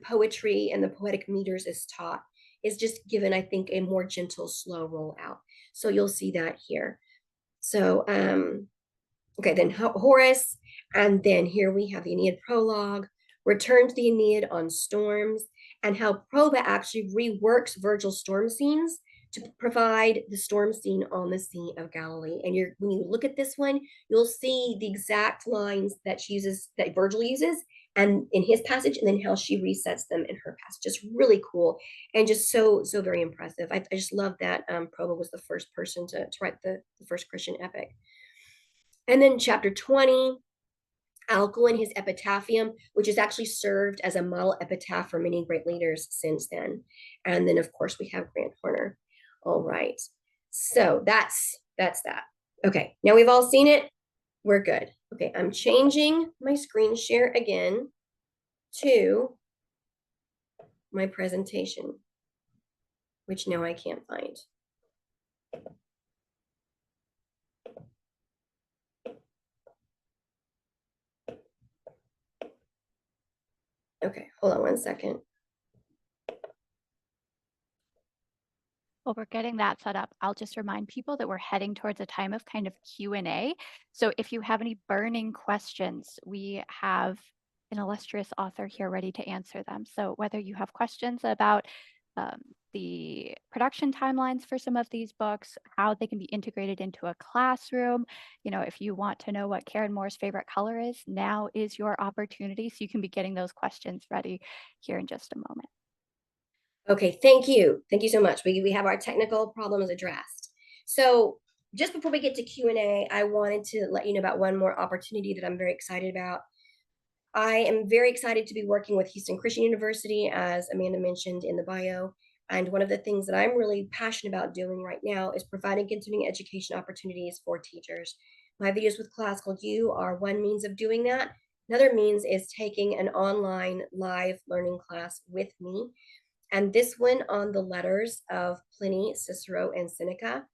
poetry and the poetic meters is taught is just given, I think, a more gentle, slow rollout. So you'll see that here. So, okay, then Horace, and then here we have the Aeneid prologue, Return to the Aeneid on storms, and how Proba actually reworks Virgil's storm scenes to provide the storm scene on the Sea of Galilee. And when you look at this one, you'll see the exact lines that Virgil uses, and in his passage, and then how she resets them in her passage. Just really cool, and just so very impressive. I just love that Proba was the first person to write the first Christian epic. And then chapter 20, Alcuin, his epitaphium, which has actually served as a model epitaph for many great leaders since then. And then, of course, we have Grant Horner. All right. So that's that. Okay, now we've all seen it. We're good. Okay, I'm changing my screen share again to my presentation, which now I can't find. Okay, hold on one second.
While we're getting that set up, I'll just remind people that we're heading towards a time of kind of Q&A. So if you have any burning questions, we have an illustrious author here ready to answer them. So whether you have questions about the production timelines for some of these books, how they can be integrated into a classroom. You know, if you want to know what Karen Moore's favorite color is, now is your opportunity. So you can be getting those questions ready here in just a moment.
Okay, thank you. Thank you so much. We have our technical problems addressed. So just before we get to Q&A, I wanted to let you know about one more opportunity that I'm very excited about. I am very excited to be working with Houston Christian University, as Amanda mentioned in the bio. And one of the things that I'm really passionate about doing right now is providing continuing education opportunities for teachers. My videos with Classical U are one means of doing that. Another means is taking an online live learning class with me. And this one on the letters of Pliny, Cicero, and Seneca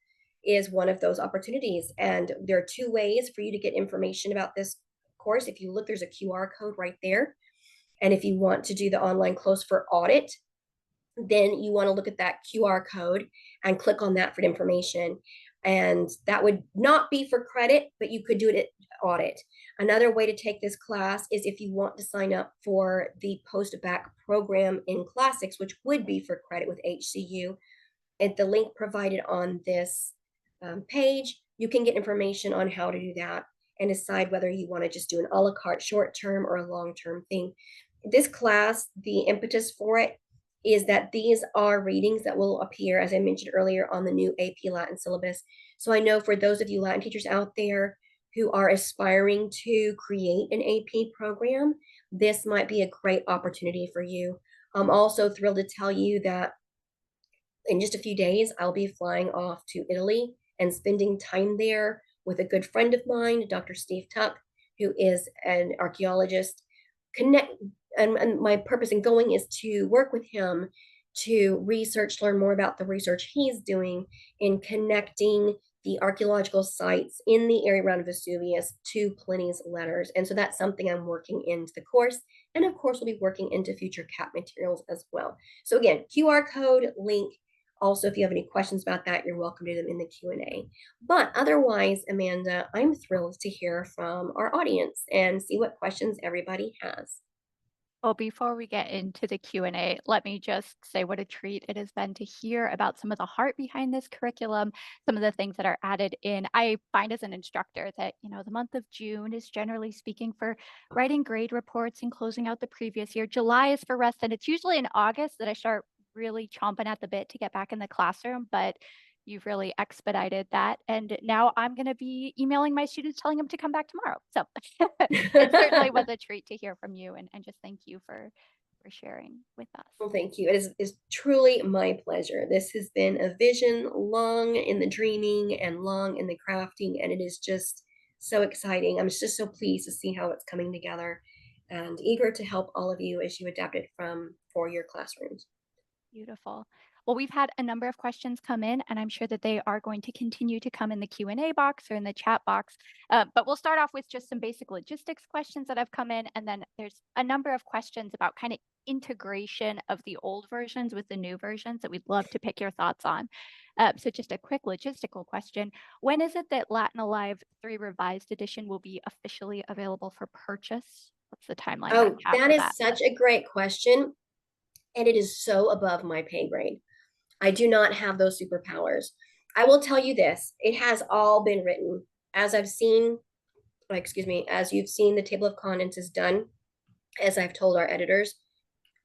is one of those opportunities. And there are two ways for you to get information about this course. If you look, there's a QR code right there. And if you want to do the online close for audit, then you want to look at that QR code and click on that for information. And that would not be for credit, but you could do it at audit. Another way to take this class is if you want to sign up for the post-bac program in classics, which would be for credit with HCU. At the link provided on this page, you can get information on how to do that and decide whether you want to just do an a la carte short-term or a long-term thing. This class, the impetus for it is that these are readings that will appear, as I mentioned earlier, on the new AP Latin syllabus. So I know for those of you Latin teachers out there who are aspiring to create an AP program, this might be a great opportunity for you. I'm also thrilled to tell you that in just a few days, I'll be flying off to Italy and spending time there with a good friend of mine, Dr. Steve Tuck, who is an archaeologist. Connect, and my purpose in going is to work with him to research, learn more about the research he's doing in connecting the archaeological sites in the area around Vesuvius to Pliny's letters. And so that's something I'm working into the course. And of course, we'll be working into future CAP materials as well. So again, QR code, link. Also, if you have any questions about that, you're welcome to them in the Q&A. But otherwise, Amanda, I'm thrilled to hear from our audience and see what questions everybody has.
Well, before we get into the Q&A, let me just say what a treat it has been to hear about some of the heart behind this curriculum, some of the things that are added in. I find as an instructor that, you know, the month of June is generally speaking for writing grade reports and closing out the previous year. July is for rest, and it's usually in August that I start really chomping at the bit to get back in the classroom, but you've really expedited that. And now I'm going to be emailing my students telling them to come back tomorrow. So it certainly was a treat to hear from you and just thank you for sharing with us.
Well, thank you. It is truly my pleasure. This has been a vision long in the dreaming and long in the crafting, and it is just so exciting. I'm just so pleased to see how it's coming together and eager to help all of you as you adapt it from for your classrooms.
Beautiful. Well, we've had a number of questions come in, and I'm sure that they are going to continue to come in the Q&A box or in the chat box. But we'll start off with just some basic logistics questions that have come in, and then there's a number of questions about kind of integration of the old versions with the new versions that we'd love to pick your thoughts on. So just a quick logistical question. When is it that Latin Alive 3 Revised Edition will be officially available for purchase? What's the timeline that
Oh,
we have
that
for
is
that?
such a great question, and it is so above my pay grade. I do not have those superpowers. I will tell you this, it has all been written. As I've seen, excuse me, as you've seen, the table of contents is done. As I've told our editors,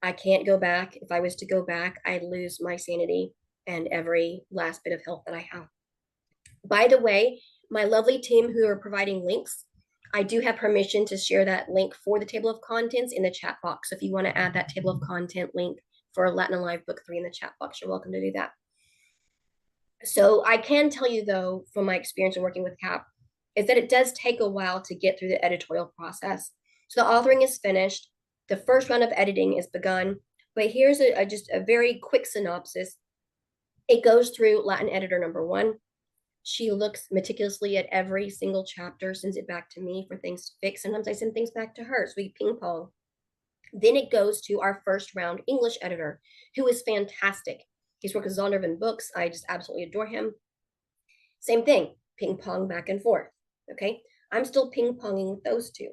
I can't go back. If I was to go back, I'd lose my sanity and every last bit of health that I have. By the way, my lovely team who are providing links, I do have permission to share that link for the table of contents in the chat box. So if you want to add that table of content link for Latin Alive Book 3 in the chat box, you're welcome to do that. So I can tell you, though, from my experience in working with CAP, is that it does take a while to get through the editorial process. So the authoring is finished. The first round of editing is begun. But here's just a very quick synopsis. It goes through Latin editor number 1. She looks meticulously at every single chapter, sends it back to me for things to fix. Sometimes I send things back to her, so we ping pong. Then it goes to our first round English editor, who is fantastic. He's worked with Zondervan Books. I just absolutely adore him. Same thing, ping pong back and forth. Okay, I'm still ping ponging with those two.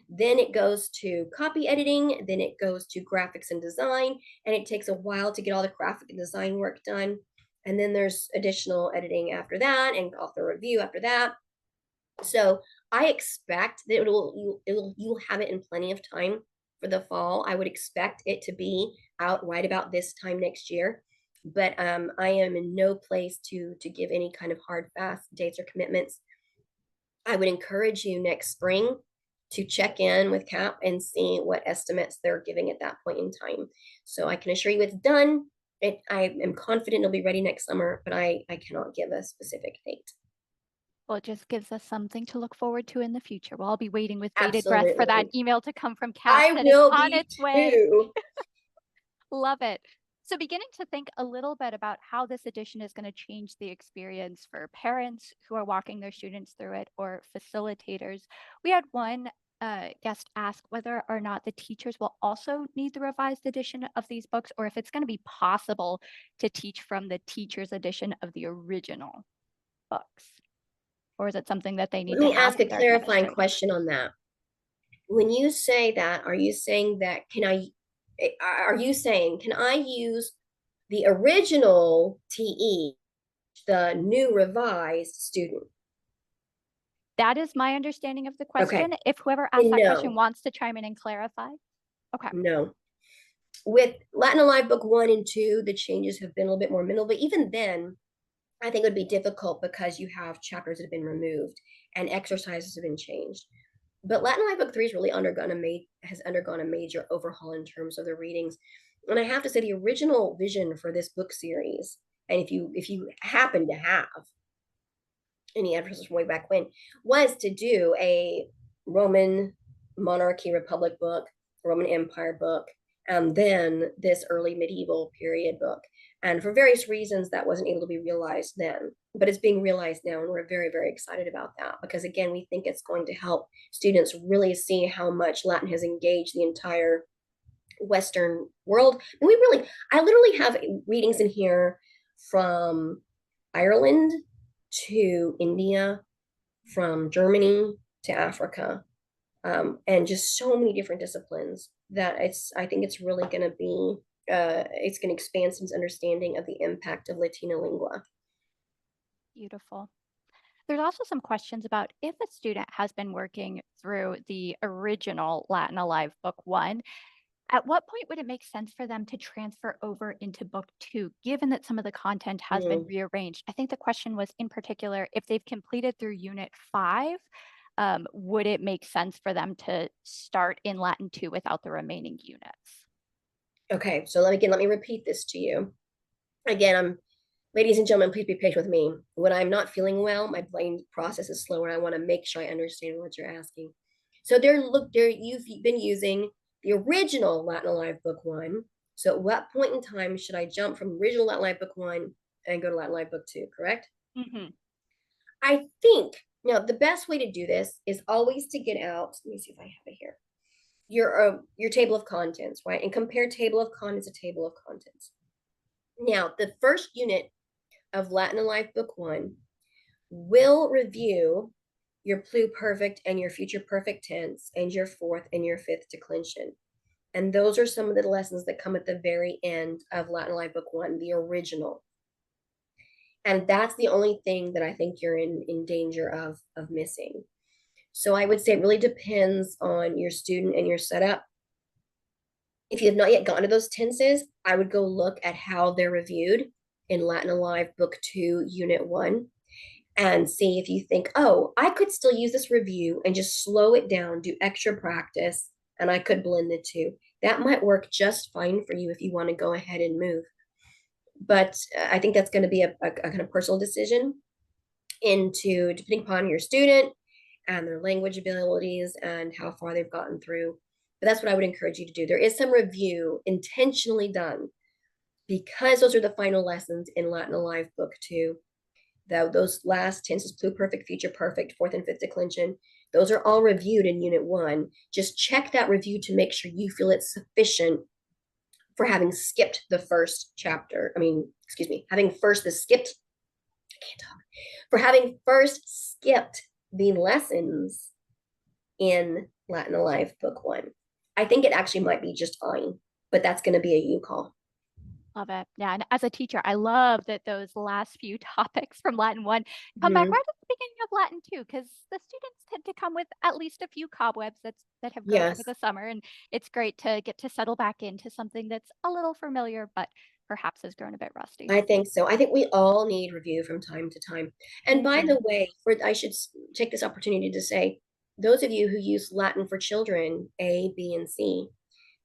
Then it goes to copy editing, then it goes to graphics and design, and it takes a while to get all the graphic and design work done. And then there's additional editing after that and author review after that. So I expect that you'll have it in plenty of time for the fall. I would expect it to be out right about this time next year. But I am in no place to give any kind of hard fast dates or commitments. I would encourage you next spring to check in with CAP and see what estimates they're giving at that point in time. So I can assure you it's done. I am confident it'll be ready next summer, but I cannot give a specific date.
Well, it just gives us something to look forward to in the future. We'll all be waiting with bated breath for that
Absolutely.
email to come from CAP
I
that it's
will
on
be
its way.
too.
Love it. So beginning to think a little bit about how this edition is going to change the experience for parents who are walking their students through it or facilitators. We had one guest ask whether or not the teachers will also need the revised edition of these books, or if it's going to be possible to teach from the teacher's edition of the original books. Or is it something that they need
Let
to
me
have
ask a
with their
clarifying
administrators?
question on that. When you say that, are you saying that are you saying can I use the original TE, the new revised student?
That is my understanding of the
Okay.
question. If whoever asked
Then
that question
no,
wants to chime in and clarify. Okay.
no. With Latin Alive Book 1 and 2, the changes have been a little bit more minimal, but even then, I think it would be difficult because you have chapters that have been removed and exercises have been changed. But Latin Alive Book 3 has undergone a major overhaul in terms of the readings. And I have to say the original vision for this book series, and if you happen to have any episodes from way back when, was to do a Roman monarchy republic book, Roman Empire book, and then this early medieval period book. And for various reasons, that wasn't able to be realized then, but it's being realized now. And we're very, very excited about that because, again, we think it's going to help students really see how much Latin has engaged the entire Western world. And I literally have readings in here from Ireland to India, from Germany to Africa, and just so many different disciplines that I think it's really going to be, it's going to expand some understanding of the impact of Latina lingua.
Beautiful. There's also some questions about if a student has been working through the original Latin Alive Book 1, at what point would it make sense for them to transfer over into Book 2, given that some of the content has been
Mm.
rearranged? I think the question was in particular, if they've completed through Unit 5, would it make sense for them to start in Latin 2 without the remaining units?
Okay, so let me repeat this to you. Again, ladies and gentlemen, please be patient with me. When I'm not feeling well, my brain process is slower. I want to make sure I understand what you're asking. So you've been using the original Latin Alive Book 1. So at what point in time should I jump from original Latin Alive Book 1 and go to Latin Alive Book 2, correct?
Mm-hmm.
I think now the best way to do this is always to get out. Let me see if I have it here. Your table of contents, right? And compare table of contents to table of contents. Now, the first unit of Latin Alive Book 1 will review your pluperfect and your future perfect tense and your fourth and your fifth declension. And those are some of the lessons that come at the very end of Latin Alive Book 1, the original. And that's the only thing that I think you're in danger of missing. So I would say it really depends on your student and your setup. If you have not yet gotten to those tenses, I would go look at how they're reviewed in Latin Alive Book 2, Unit 1, and see if you think, oh, I could still use this review and just slow it down, do extra practice, and I could blend the two. That might work just fine for you if you want to go ahead and move. But I think that's going to be a kind of personal decision depending upon your student and their language abilities and how far they've gotten through. But that's what I would encourage you to do. There is some review intentionally done because those are the final lessons in Latin Alive Book 2. Those last tenses, pluperfect, future perfect, fourth and fifth declension, those are all reviewed in Unit 1. Just check that review to make sure you feel it's sufficient for having skipped the first chapter. Having first for having first skipped the lessons in Latin Alive Book One. I think it actually might be just fine, but that's going to be a you call.
Love it. Yeah, and as a teacher, I love that those last few topics from Latin 1 come back
Mhm.
right at the beginning of Latin 2, because the students tend to come with at least a few cobwebs that have grown over
Yes,
the summer, and it's great to get to settle back into something that's a little familiar, but perhaps has grown a bit rusty.
I think so. I think we all need review from time to time. And by the
Mhm.
way, for I should take this opportunity to say, those of you who use Latin for Children A, B, and C,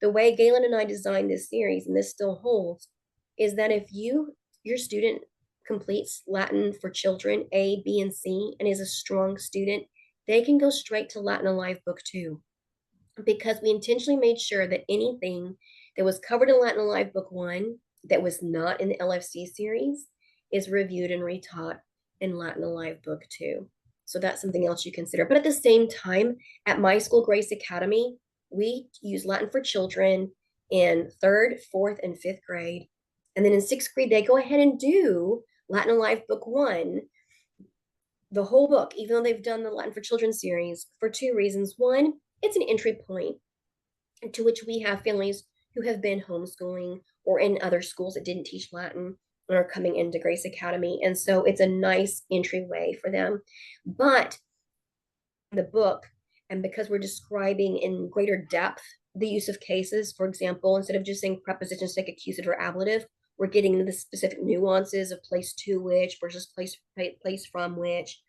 the way Galen and I designed this series, and this still holds, is that if your student completes Latin for Children A, B, and C, and is a strong student, they can go straight to Latin Alive Book Two, because we intentionally made sure that anything that was covered in Latin Alive Book One that was not in the LFC series is reviewed and retaught in Latin Alive Book Two. So that's something else you consider. But at the same time, at my school, Grace Academy, we use Latin for Children in third, fourth, and fifth grade. And then in sixth grade, they go ahead and do Latin Alive Book One, the whole book, even though they've done the Latin for Children series, for two reasons. One, it's an entry point to which we have families who have been homeschooling or in other schools that didn't teach Latin and are coming into Grace Academy. And so it's a nice entryway for them. But the book, and because we're describing in greater depth the use of cases, for example, instead of just saying prepositions like accusative or ablative, we're getting into the specific nuances of place to which versus place from which.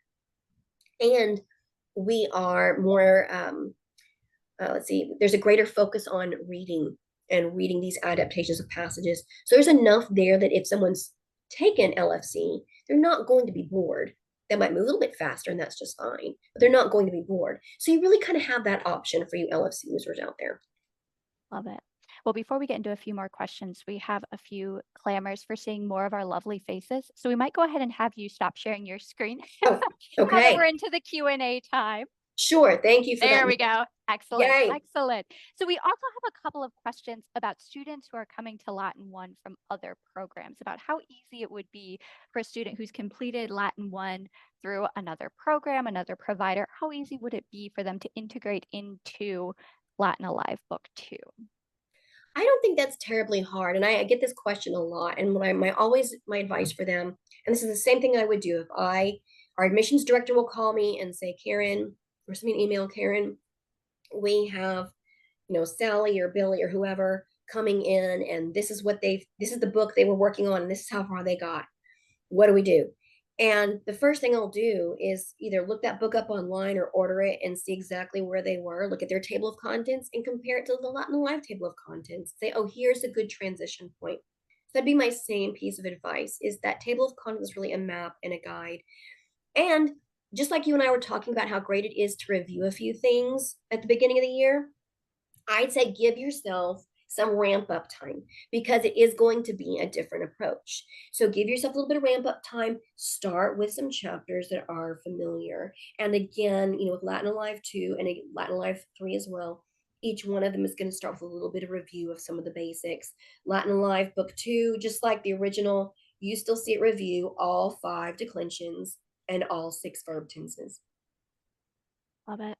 And we are more let's see, there's a greater focus on reading and reading these adaptations of passages. So there's enough there that if someone's taken LFC, they're not going to be bored. They might move a little bit faster, and that's just fine, but they're not going to be bored. So you really kind of have that option for you LFC users out there.
Love it. Well, before we get into a few more questions, we have a few clamors for seeing more of our lovely faces. So we might go ahead and have you stop sharing your screen
Oh,
now that we're
okay.
into the Q&A time.
Sure. Thank you for
There
that.
we go. Excellent.
Yay.
Excellent. So we also have a couple of questions about students who are coming to Latin 1 from other programs, about how easy it would be for a student who's completed Latin 1 through another program, another provider. How easy would it be for them to integrate into Latin Alive Book 2?
I don't think that's terribly hard. And I get this question a lot. And what I my always my advice for them, and this is the same thing I would do if our admissions director will call me and say, Karen, or send me an email, Karen, we have, Sally or Billy or whoever coming in, and this is the book they were working on, and this is how far they got. What do we do? And the first thing I'll do is either look that book up online or order it and see exactly where they were, look at their table of contents and compare it to the Latin Alive table of contents. Say, oh, here's a good transition point. So that'd be my same piece of advice, is that table of contents is really a map and a guide. And just like you and I were talking about how great it is to review a few things at the beginning of the year, I'd say give yourself some ramp up time, because it is going to be a different approach. So give yourself a little bit of ramp up time. Start with some chapters that are familiar. And again, with Latin Alive 2 and Latin Alive 3 as well, each one of them is going to start with a little bit of review of some of the basics. Latin Alive Book 2, just like the original, you still see it review all 5 declensions and all 6 verb tenses.
Love it.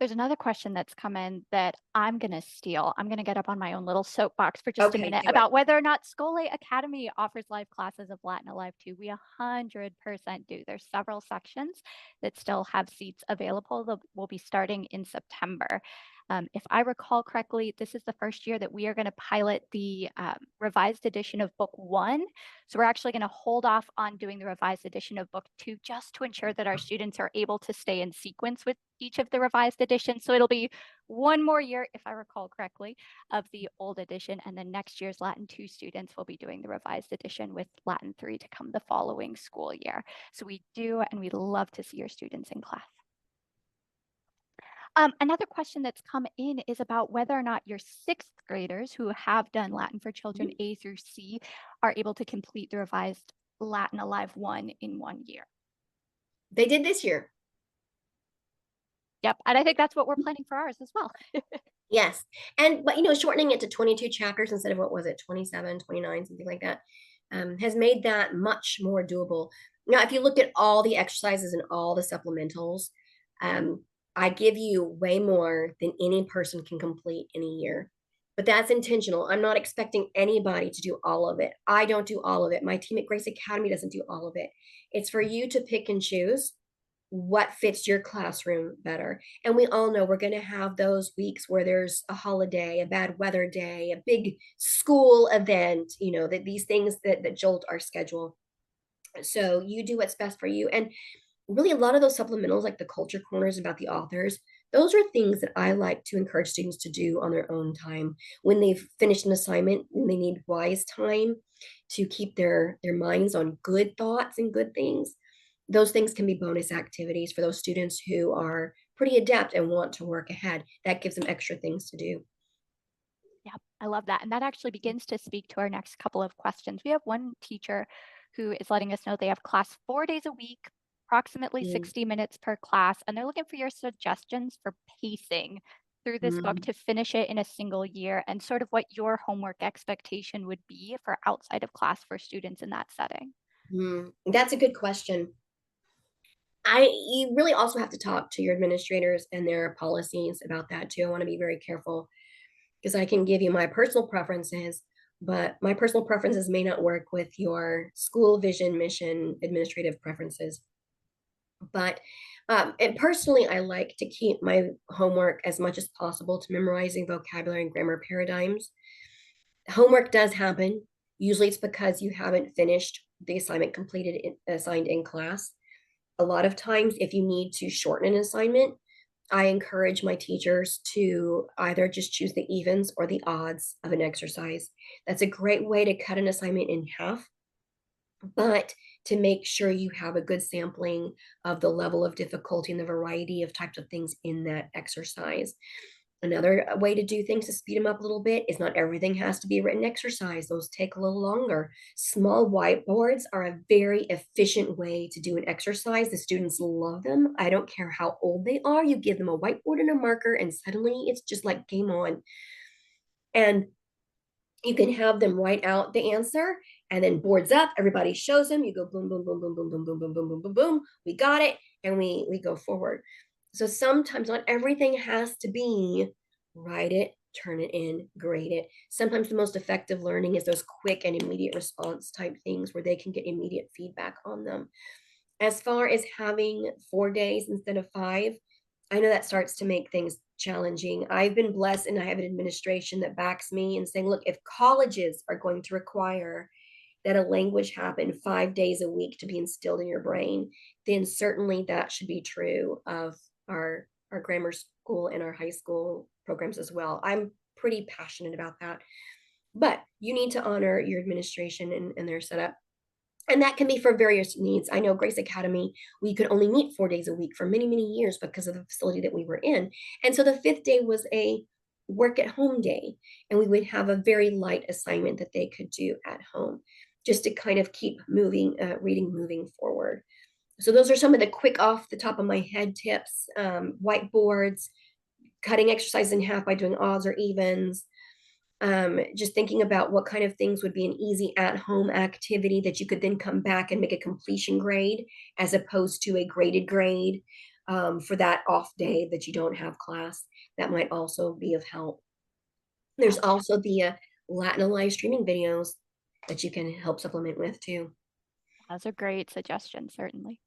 There's another question that's come in that I'm going to steal. I'm going to get up on my own little soapbox for just a
Okay,
minute
do it.
about whether or not Scole Academy offers live classes of Latin Alive 2. We 100% do. There's several sections that still have seats available that will be starting in September. If I recall correctly, this is the first year that we are going to pilot the revised edition of Book 1. So we're actually going to hold off on doing the revised edition of Book 2 just to ensure that our students are able to stay in sequence with each of the revised editions. So it'll be one more year, if I recall correctly, of the old edition. And then next year's Latin 2 students will be doing the revised edition with Latin 3 to come the following school year. So we do, and we love to see your students in class. Another question that's come in is about whether or not your sixth graders who have done Latin for Children
Mhm.
A through C are able to complete the revised Latin Alive 1 in 1 year.
They did this year.
Yep, and I think that's what we're planning for ours as well.
Yes. But shortening it to 22 chapters instead of, what was it, 27, 29, something like that, has made that much more doable. Now, if you look at all the exercises and all the supplementals, um, I give you way more than any person can complete in a year. But that's intentional. I'm not expecting anybody to do all of it. I don't do all of it. My team at Grace Academy doesn't do all of it. It's for you to pick and choose what fits your classroom better. And we all know we're going to have those weeks where there's a holiday, a bad weather day, a big school event, that these things that jolt our schedule. So you do what's best for you. And really a lot of those supplementals, like the culture corners about the authors, those are things that I like to encourage students to do on their own time when they've finished an assignment and they need wise time to keep their minds on good thoughts and good things. Those things can be bonus activities for those students who are pretty adept and want to work ahead. That gives them extra things to do.
Yeah, I love that. And that actually begins to speak to our next couple of questions. We have one teacher who is letting us know they have class 4 days a week, approximately
Mm,
60 minutes per class, and they're looking for your suggestions for pacing through this book
mm,
to finish it in a single year and sort of what your homework expectation would be for outside of class for students in that setting.
mm. That's a good question. You really also have to talk to your administrators and their policies about that too. I want to be very careful because I can give you my personal preferences, but my personal preferences may not work with your school vision, mission, administrative preferences. But and personally, I like to keep my homework as much as possible to memorizing vocabulary and grammar paradigms. Homework does happen. Usually, it's because you haven't finished the assignment assigned in class. A lot of times, if you need to shorten an assignment, I encourage my teachers to either just choose the evens or the odds of an exercise. That's a great way to cut an assignment in half, but to make sure you have a good sampling of the level of difficulty and the variety of types of things in that exercise. Another way to do things to speed them up a little bit is not everything has to be a written exercise. Those take a little longer. Small whiteboards are a very efficient way to do an exercise. The students love them. I don't care how old they are. You give them a whiteboard and a marker, and suddenly it's just like game on. And you can have them write out the answer and then boards up, everybody shows them, you go boom, boom, boom, boom, boom, boom, boom, boom, boom, boom, boom, boom. We got it, and we go forward. So sometimes not everything has to be write it, turn it in, grade it. Sometimes the most effective learning is those quick and immediate response type things where they can get immediate feedback on them. As far as having 4 days instead of five, I know that starts to make things challenging. I've been blessed and I have an administration that backs me and saying, look, if colleges are going to require that a language happen 5 days a week to be instilled in your brain, then certainly that should be true of our grammar school and our high school programs as well. I'm pretty passionate about that. But you need to honor your administration and their setup, and that can be for various needs. I know Grace Academy, we could only meet 4 days a week for many, many years because of the facility that we were in. And so the fifth day was a work at home day, and we would have a very light assignment that they could do at home just to kind of keep reading moving forward. So those are some of the quick off the top of my head tips. Whiteboards, cutting exercise in half by doing odds or evens, just thinking about what kind of things would be an easy at home activity that you could then come back and make a completion grade as opposed to a graded grade for that off day that you don't have class. That might also be of help.
Yeah,
There's also the Latin live streaming videos that you can help supplement with too.
those are great suggestions, certainly.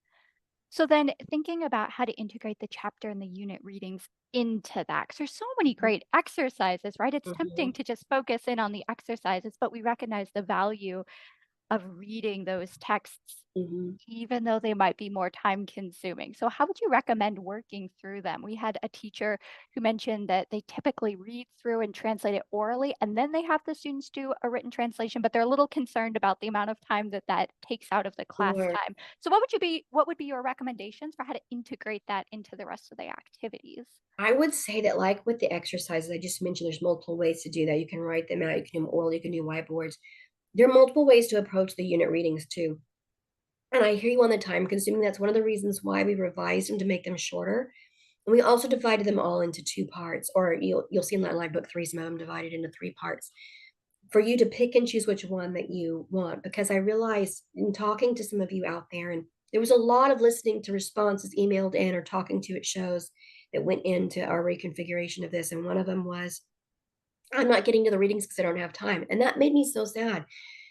So then thinking about how to integrate the chapter and the unit readings into that, 'cause there's so many great exercises, right? It's tempting
Mhm,
to just focus in on the exercises, but we recognize the value of reading those texts,
mhm.
even though they might be more time consuming. So how would you recommend working through them? We had a teacher who mentioned that they typically read through and translate it orally, and then they have the students do a written translation, but they're a little concerned about the amount of time that that takes out of the class
Sure.
time. So what would be your recommendations for how to integrate that into the rest of the activities?
I would say that, like with the exercises I just mentioned, there's multiple ways to do that. You can write them out, you can do them oral, you can do whiteboards. There are multiple ways to approach the unit readings too. And I hear you on the time consuming. That's one of the reasons why we revised them to make them shorter. And we also divided them all into two parts, or you'll see in that live book three, some of them divided into three parts for you to pick and choose which one that you want. Because I realized in talking to some of you out there, and there was a lot of listening to responses emailed in or talking to at shows that went into our reconfiguration of this. And one of them was, I'm not getting to the readings because I don't have time. And that made me so sad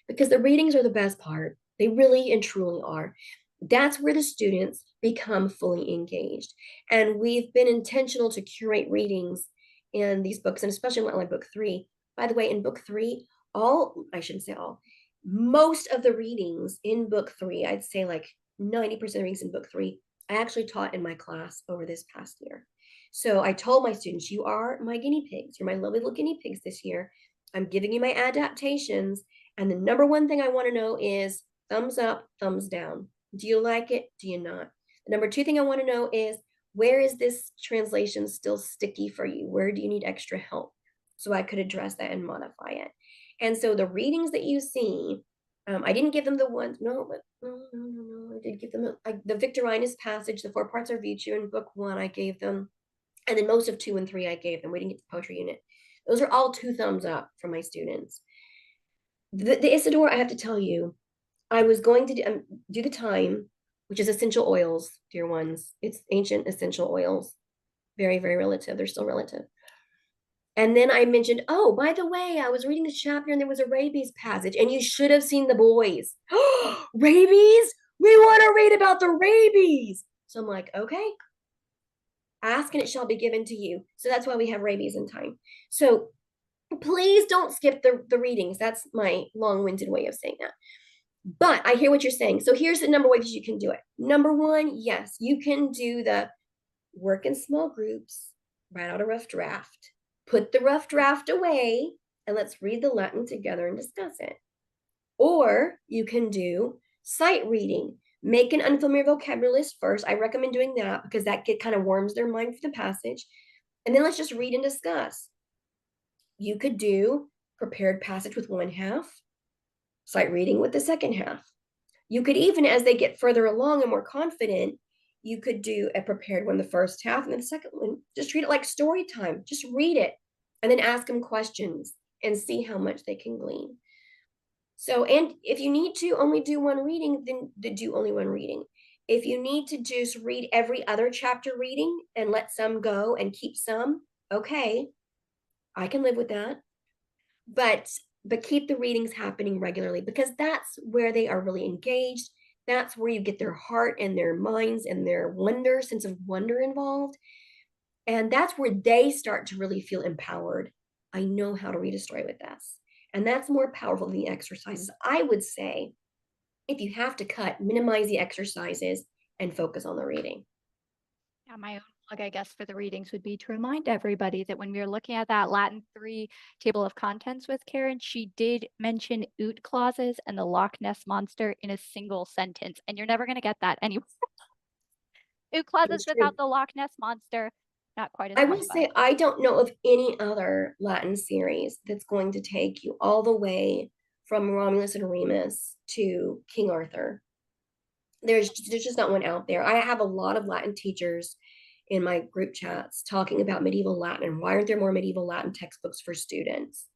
because the readings are the best part. They really and truly are. That's where the students become fully engaged. And we've been intentional to curate readings in these books, and especially in book 3. By the way, in book 3, I shouldn't say all, most of the readings in book 3, I'd say like 90% of readings in book 3, I actually taught in my class over this past year. So I told my students, you are my guinea pigs. You're my lovely little guinea pigs this year. I'm giving you my adaptations. And the number one thing I want to know is thumbs up, thumbs down. Do you like it? Do you not? The number two thing I want to know is, where is this translation still sticky for you? Where do you need extra help? So I could address that and modify it. And so the readings that you see, I didn't give them the ones, no, but no, I did give them the Victorinus passage, the 4 parts of virtue in book 1, I gave them. And then most of 2 and 3 I gave them. We didn't get the poetry unit. Those are all 2 thumbs up from my students. The Isidore, I have to tell you, I was going to do the time, which is essential oils, dear ones. It's ancient essential oils. Very, very relative. They're still relative. And then I mentioned, oh, by the way, I was reading the chapter and there was a rabies passage, and you should have seen the boys. Rabies? We want to read about the rabies. So I'm like, okay, ask and it shall be given to you. So that's why we have rabies in time. So please don't skip the readings. That's my long-winded way of saying that. But I hear what you're saying. So here's the number of ways you can do it. Number 1, yes, you can do the work in small groups, write out a rough draft, put the rough draft away, and let's read the Latin together and discuss it. Or you can do sight reading. Make an unfamiliar vocabulary list first. I recommend doing that because that kind of warms their mind for the passage. And then let's just read and discuss. You could do prepared passage with 1/2, sight reading with the second half. You could even, as they get further along and more confident, you could do a prepared one the first half, and then the second one, just treat it like story time. Just read it and then ask them questions and see how much they can glean. So, and if you need to only do one reading, then do only one reading. If you need to just read every other chapter reading and let some go and keep some, okay, I can live with that. But keep the readings happening regularly, because that's where they are really engaged. That's where you get their heart and their minds and their sense of wonder involved. And that's where they start to really feel empowered. I know how to read a story with this. And that's more powerful than the exercises. I would say, if you have to cut, minimize the exercises and focus on the reading.
Yeah, my own plug, I guess, for the readings would be to remind everybody that when we were looking at that Latin 3 table of contents with Karen, she did mention oot clauses and the Loch Ness monster in a single sentence. And you're never going to get that anywhere. Oot clauses
It's true.
without the Loch Ness monster, not quite as
I
much
will
fun.
say, I don't know of any other Latin series that's going to take you all the way from Romulus and Remus to King Arthur. There's just not one out there. I have a lot of Latin teachers in my group chats talking about medieval Latin and why aren't there more medieval Latin textbooks for students?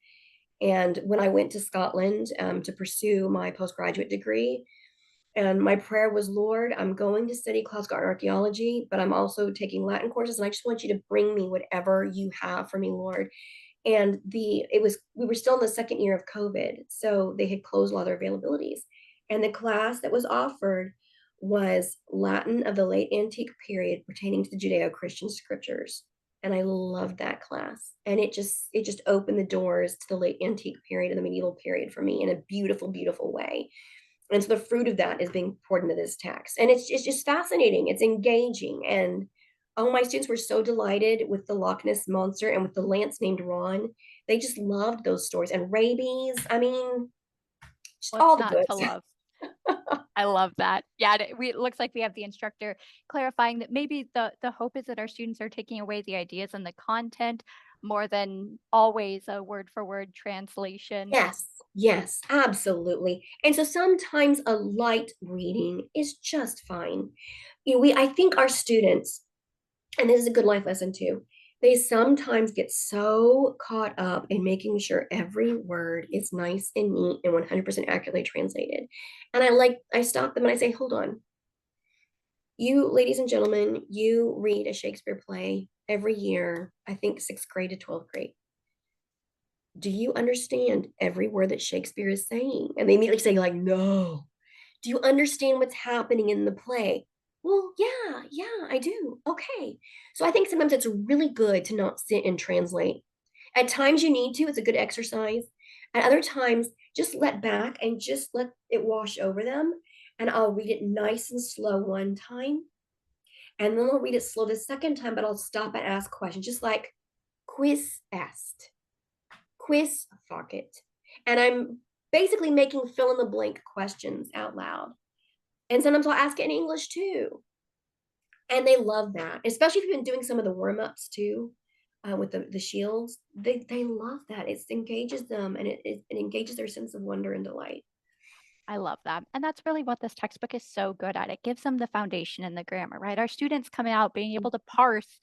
And when I went to Scotland to pursue my postgraduate degree, and my prayer was, Lord, I'm going to study classical archaeology, but I'm also taking Latin courses, and I just want you to bring me whatever you have for me, Lord. And we were still in the second year of COVID, so they had closed a lot of their availabilities. And the class that was offered was Latin of the late antique period pertaining to the Judeo-Christian scriptures. And I loved that class. And it just opened the doors to the late antique period and the medieval period for me in a beautiful, beautiful way. And so the fruit of that is being poured into this text. And it's just fascinating. It's engaging. And all my students were so delighted with the Loch Ness monster and with the lance named Ron. They just loved those stories. And rabies, I mean, just
What's
all the
not to
goods.
love? I love that. Yeah, it looks like we have the instructor clarifying that maybe the hope is that our students are taking away the ideas and the content more than always a word for word translation.
Yes, yes, absolutely. And so sometimes a light reading is just fine. I think our students, and this is a good life lesson too, they sometimes get so caught up in making sure every word is nice and neat and 100% accurately translated. And I stop them and I say, hold on. You, ladies and gentlemen, you read a Shakespeare play every year, I think 6th grade to 12th grade, do you understand every word that Shakespeare is saying? And they immediately say, like, no. Do you understand what's happening in the play? Well, yeah, yeah, I do. Okay. So I think sometimes it's really good to not sit and translate. At times you need to, it's a good exercise. At other times, just let back and just let it wash over them. And I'll read it nice and slow one time. And then I'll read it slow the second time, but I'll stop and ask questions, just like quiz est, quiz facet. And I'm basically making fill in the blank questions out loud. And sometimes I'll ask it in English too. And they love that, especially if you've been doing some of the warm ups too with the shields. They love that. It engages them and it engages their sense of wonder and delight.
I love that. And that's really what this textbook is so good at. It gives them the foundation and the grammar, right? Our students coming out being able to parse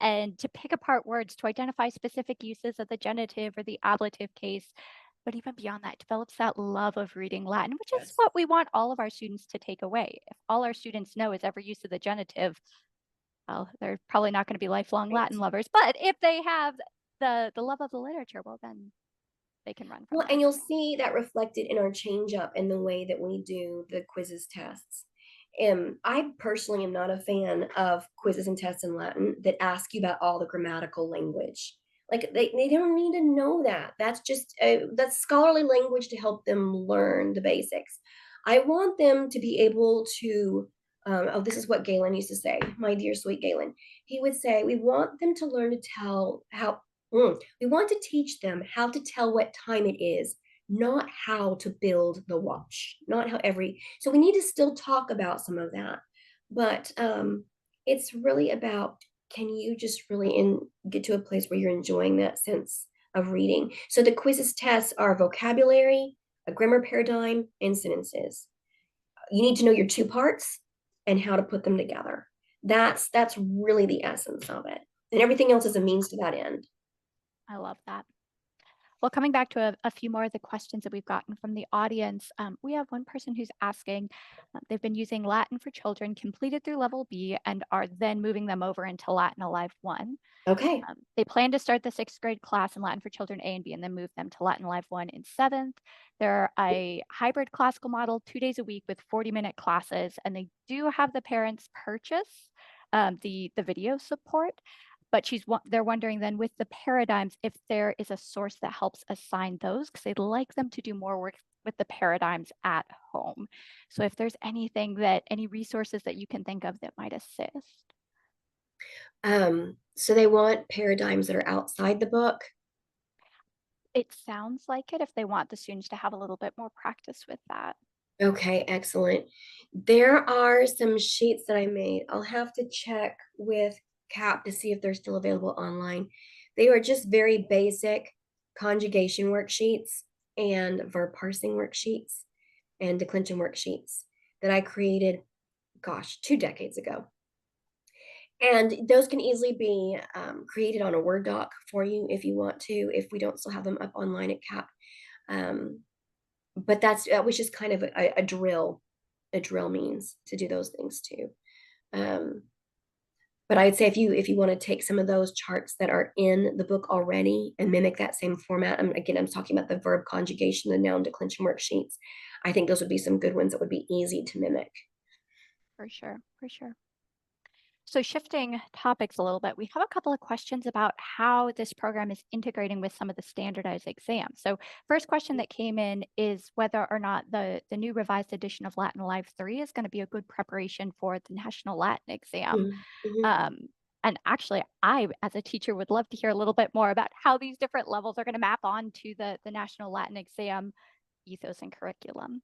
and to pick apart words to identify specific uses of the genitive or the ablative case. But even beyond that, develops that love of reading Latin, which is
Yes.
what we want all of our students to take away. If all our students know is every use of the genitive, well, they're probably not going to be lifelong
Right.
Latin lovers. But if they have the love of the literature, well, then they can run from
Well,
there.
and you'll see that reflected in our change up in the way that we do the quizzes tests. I personally am not a fan of quizzes and tests in Latin that ask you about all the grammatical language. Like they don't need to know that. That's just that's scholarly language to help them learn the basics. I want them to be able to. Oh, this is what Galen used to say. My dear sweet Galen, he would say, "We want them to learn to tell how we want to teach them how to tell what time it is, not how to build the watch, not how every so we need to still talk about some of that. But it's really about can you just really get to a place where you're enjoying that sense of reading. So the quizzes tests are vocabulary, a grammar paradigm, and sentences. You need to know your two parts and how to put them together. That's really the essence of it. And everything else is a means to that end.
I love that. Well, coming back to a few more of the questions that we've gotten from the audience, we have one person who's asking, they've been using Latin for Children completed through level B and are then moving them over into Latin Alive 1.
Okay.
They plan to start the 6th grade class in Latin for Children A and B and then move them to Latin Alive 1 in 7th. They're a hybrid classical model, 2 days a week with 40-minute classes, and they do have the parents purchase the video support. But they're wondering then with the paradigms if there is a source that helps assign those because they'd like them to do more work with the paradigms at home. So if there's any resources that you can think of that might assist.
So they want paradigms that are outside the book.
It sounds like it if they want the students to have a little bit more practice with that.
Okay, excellent. There are some sheets that I made. I'll have to check with CAP to see if they're still available online. They are just very basic conjugation worksheets and verb parsing worksheets and declension worksheets that I created, gosh, 2 decades ago. And those can easily be created on a Word doc for you if you want to, if we don't still have them up online at CAP. Um, but that was just kind of a drill means to do those things too. Um, but I'd say if you want to take some of those charts that are in the book already and mimic that same format, again, I'm talking about the verb conjugation, the noun declension worksheets. I think those would be some good ones that would be easy to mimic.
For sure, for sure. So shifting topics a little bit, we have a couple of questions about how this program is integrating with some of the standardized exams. So first question that came in is whether or not the new revised edition of Latin Live 3 is going to be a good preparation for the National Latin exam.
Mm-hmm.
Um, and actually, I, as a teacher, would love to hear a little bit more about how these different levels are going to map onto the National Latin exam ethos and curriculum.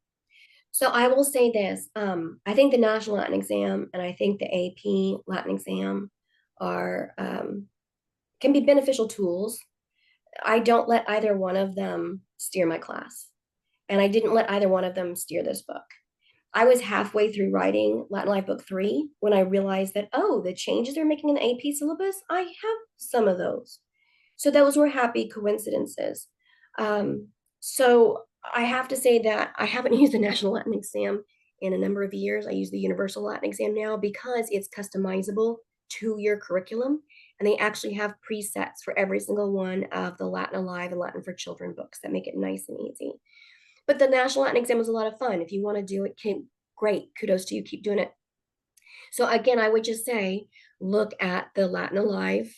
So I will say this. I think the National Latin Exam and I think the AP Latin Exam are can be beneficial tools. I don't let either one of them steer my class. And I didn't let either one of them steer this book. I was halfway through writing Latin Live Book 3 when I realized that, oh, the changes they're making in the AP syllabus, I have some of those. So those were happy coincidences. So I have to say that I haven't used the National Latin Exam in a number of years. I use the Universal Latin Exam now because it's customizable to your curriculum and they actually have presets for every single one of the Latin Alive and Latin for Children books that make it nice and easy. But the National Latin Exam was a lot of fun. If you want to do it, great. Kudos to you. Keep doing it. So again, I would just say, look at the Latin Alive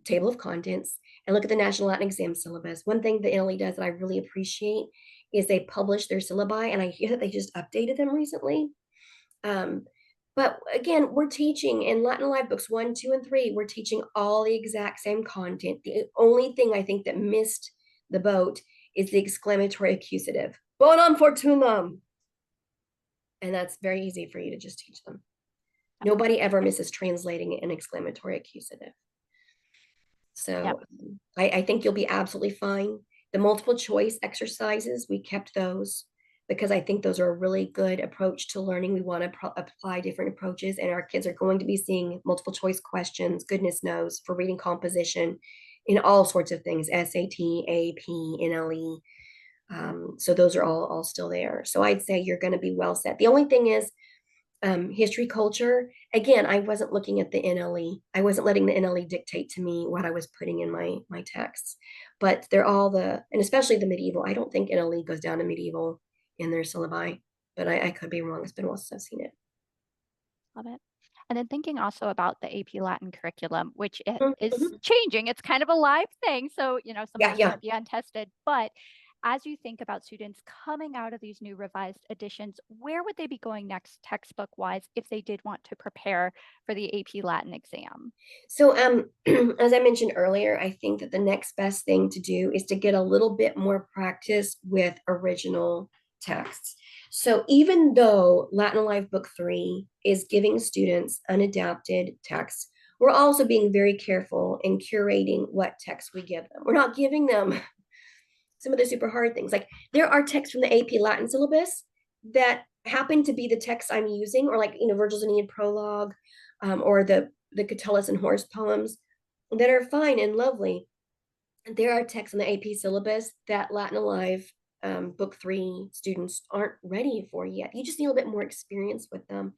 table of contents and look at the National Latin Exam syllabus. One thing the NLE does that I really appreciate is they publish their syllabi, and I hear that they just updated them recently. But again, we're teaching in Latin Alive books 1, 2, and 3, we're teaching all the exact same content. The only thing I think that missed the boat is the exclamatory accusative. Bonum fortunam. And that's very easy for you to just teach them. Nobody ever misses translating an exclamatory accusative. So
Yep.
I think you'll be absolutely fine. The multiple choice exercises, we kept those because I think those are a really good approach to learning. We want to apply different approaches, and our kids are going to be seeing multiple choice questions, goodness knows, for reading composition in all sorts of things, SAT, AP, NLE. So those are all still there. So I'd say you're going to be well set. The only thing is history, culture. Again, I wasn't looking at the NLE. I wasn't letting the NLE dictate to me what I was putting in my texts. But they're all and especially the medieval. I don't think NLE goes down to medieval in their syllabi, but I could be wrong. It's been a while since I've seen it.
Love it. And then thinking also about the AP Latin curriculum, which it is
Mhm.
changing. It's kind of a live thing. So, some of
Yeah,
this
yeah.
might be untested. But as you think about students coming out of these new revised editions, where would they be going next textbook wise if they did want to prepare for the AP Latin exam?
So, as I mentioned earlier, I think that the next best thing to do is to get a little bit more practice with original texts. So, even though Latin Alive Book 3 is giving students unadapted texts, we're also being very careful in curating what texts we give them. We're not giving them some of the super hard things. Like, there are texts from the AP Latin syllabus that happen to be the texts I'm using, or like, Virgil's Aeneid prologue, or the Catullus and Horace poems that are fine and lovely. There are texts in the AP syllabus that Latin Alive Book 3 students aren't ready for yet. You just need a little bit more experience with them.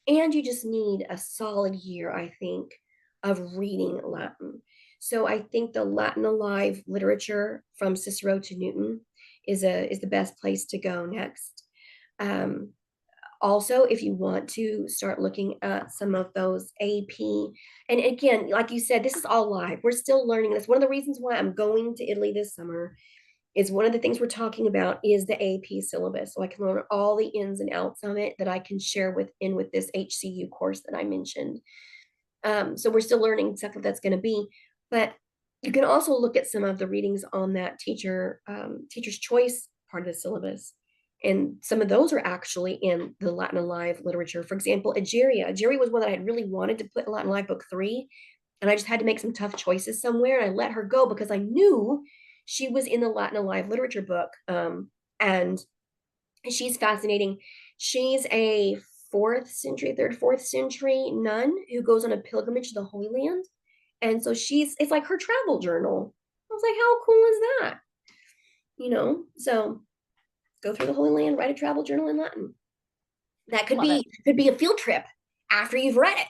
And you just need a solid year, I think, of reading Latin. So I think the Latin Alive literature from Cicero to Newton is the best place to go next. Um, Also, if you want to start looking at some of those AP, and again, like you said, this is all live. We're still learning this. One of the reasons why I'm going to Italy this summer is one of the things we're talking about is the AP syllabus. So I can learn all the ins and outs of it that I can share with this HCU course that I mentioned. So we're still learning exactly what that's going to be, but you can also look at some of the readings on that teacher's choice part of the syllabus. And some of those are actually in the Latin Alive literature. For example, Egeria. Egeria was one that I had really wanted to put in Latin Alive Book 3, and I just had to make some tough choices somewhere, and I let her go because I knew she was in the Latin Alive literature book. And she's fascinating. She's a third, fourth century nun who goes on a pilgrimage to the Holy Land. And so it's like her travel journal. I was like, how cool is that? So go through the Holy Land, write a travel journal in Latin. That could
Love it.
be a field trip after you've read it.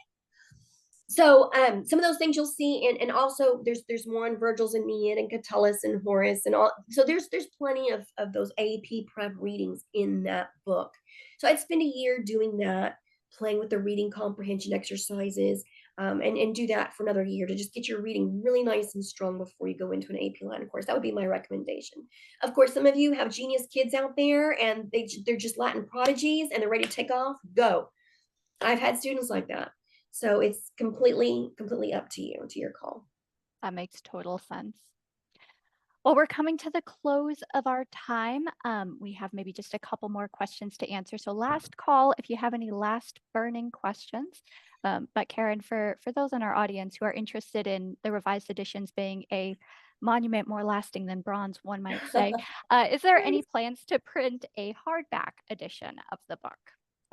So some of those things you'll see, and also there's more on Virgil's Aeneid and Catullus and Horace and all. So there's plenty of those AP prep readings in that book. So I'd spend a year doing that, playing with the reading comprehension exercises, and do that for another year to just get your reading really nice and strong before you go into an AP Latin course. That would be my recommendation. Of course, some of you have genius kids out there, and they're just Latin prodigies and they're ready to take off. Go. I've had students like that. So it's completely up to you, to your call.
That makes total sense. Well, we're coming to the close of our time. We have maybe just a couple more questions to answer. So last call, if you have any last burning questions. But Karen, for those in our audience who are interested in the revised editions being a monument more lasting than bronze, one might say, is there any plans to print a hardback edition of the book?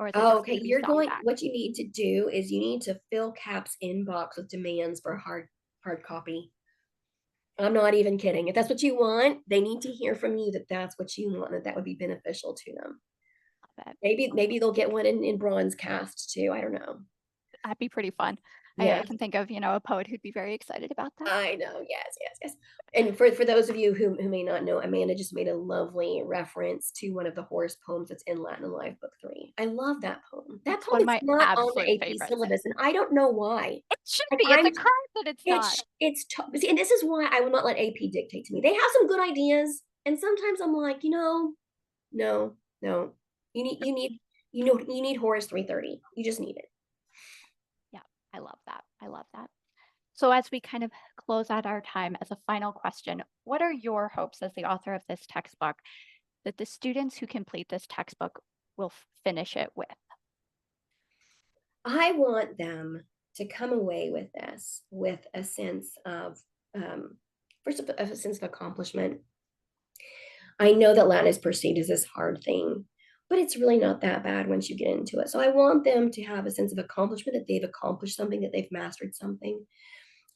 Or is it
Oh,
just
okay.
going to be softback?
What you need to do is you need to fill CAP's inbox with demands for hard copy. I'm not even kidding. If that's what you want, they need to hear from you that that's what you want, that would be beneficial to them.
Love it.
Maybe they'll get one in bronze cast too. I don't know.
That'd be pretty fun. I
Yes.
can think of, a poet who'd be very excited about that.
I know, yes, yes, yes. And for those of you who may not know, Amanda just made a lovely reference to one of the Horace poems that's in Latin Alive Book 3. I love that poem. That
It's
poem
one of
is
my
not on the
absolute
AP
favorites.
syllabus, and I don't know why.
It should
Like,
be. It's a crime that it's not.
it's to see, and this is why I will not let AP dictate to me. They have some good ideas, and sometimes I'm like, no, no. You need Horace 330. You just need it.
Yeah, I love that. I love that. So, as we kind of close out our time, as a final question, what are your hopes as the author of this textbook that the students who complete this textbook will finish it with?
I want them to come away with this with a sense of, first of a sense of accomplishment. I know that Latin is perceived as this hard thing, but it's really not that bad once you get into it. So I want them to have a sense of accomplishment, that they've accomplished something, that they've mastered something.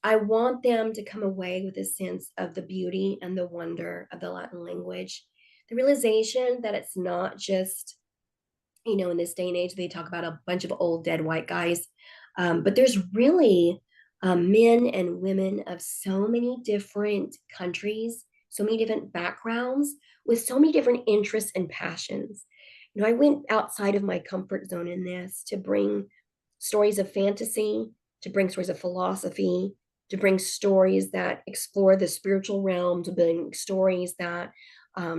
I want them to come away with a sense of the beauty and the wonder of the Latin language, the realization that it's not just, in this day and age, they talk about a bunch of old dead white guys, but there's really men and women of so many different countries, so many different backgrounds, with so many different interests and passions. I went outside of my comfort zone in this to bring stories of fantasy, to bring stories of philosophy, to bring stories that explore the spiritual realm, to bring stories that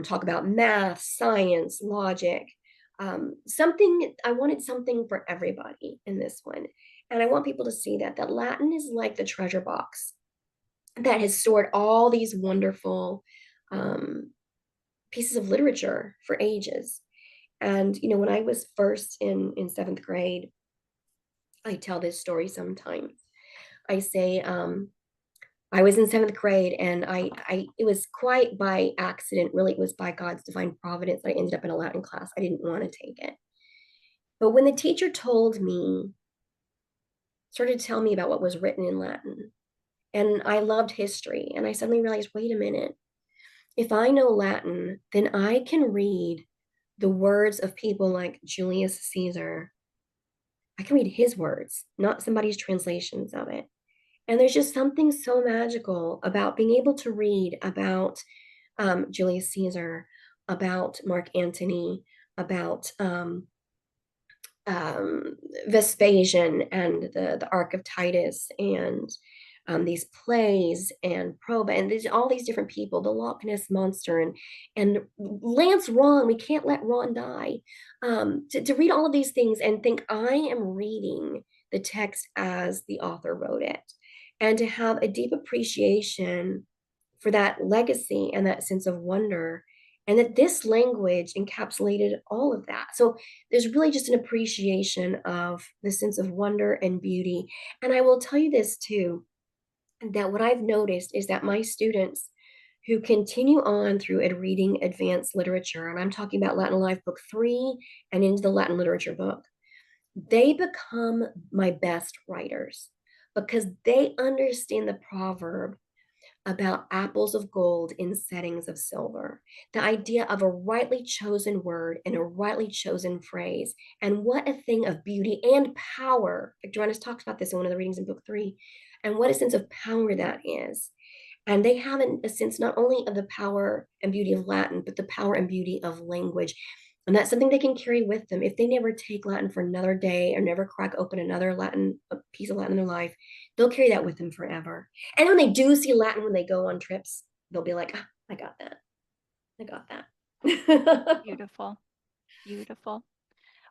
talk about math, science, logic. I wanted something for everybody in this one. And I want people to see that Latin is like the treasure box that has stored all these wonderful um, pieces of literature for ages. And when I was first in seventh grade, I tell this story sometimes. I say, I was in seventh grade, and I it was quite by accident. Really, it was by God's divine providence that I ended up in a Latin class. I didn't want to take it, but when the teacher started to tell me about what was written in Latin, and I loved history, and I suddenly realized, wait a minute, if I know Latin, then I can read the words of people like Julius Caesar. I can read his words, not somebody's translations of it. And there's just something so magical about being able to read about Julius Caesar, about Mark Antony, about um, Vespasian and the Ark of Titus, and these plays and Proba, and all these different people, the Loch Ness monster, and Lance Ron. We can't let Ron die. To read all of these things and think I am reading the text as the author wrote it, and to have a deep appreciation for that legacy and that sense of wonder, and that this language encapsulated all of that. So there's really just an appreciation of the sense of wonder and beauty. And I will tell you this too, that what I've noticed is that my students who continue on through reading advanced literature, and I'm talking about Latin Alive Book 3 and into the Latin literature book, they become my best writers because they understand the proverb about apples of gold in settings of silver. The idea of a rightly chosen word and a rightly chosen phrase, and what a thing of beauty and power. Victorinus talks about this in one of the readings in Book 3, and what a sense of power that is. And they have a sense not only of the power and beauty of Latin, but the power and beauty of language. And that's something they can carry with them. If they never take Latin for another day or never crack open another a piece of Latin in their life, they'll carry that with them forever. And when they do see Latin when they go on trips, they'll be like, ah, I got that. I got that.
Beautiful. Beautiful.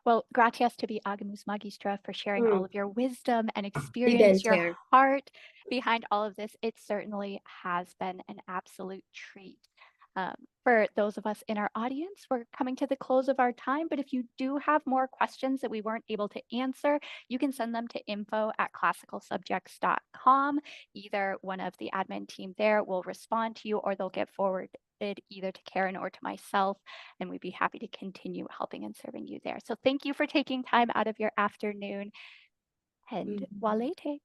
Well, gratias tibi agamus magistra for sharing all
Mm,
of your wisdom and experience, your
Vivente.
heart behind all of this. It certainly has been an absolute treat. For those of us in our audience, we're coming to the close of our time, but if you do have more questions that we weren't able to answer, you can send them to info@classicalsubjects.com. Either one of the admin team there will respond to you, or they'll get forwarded either to Karen or to myself, and we'd be happy to continue helping and serving you there. So thank you for taking time out of your afternoon, and
Mhm.
walete.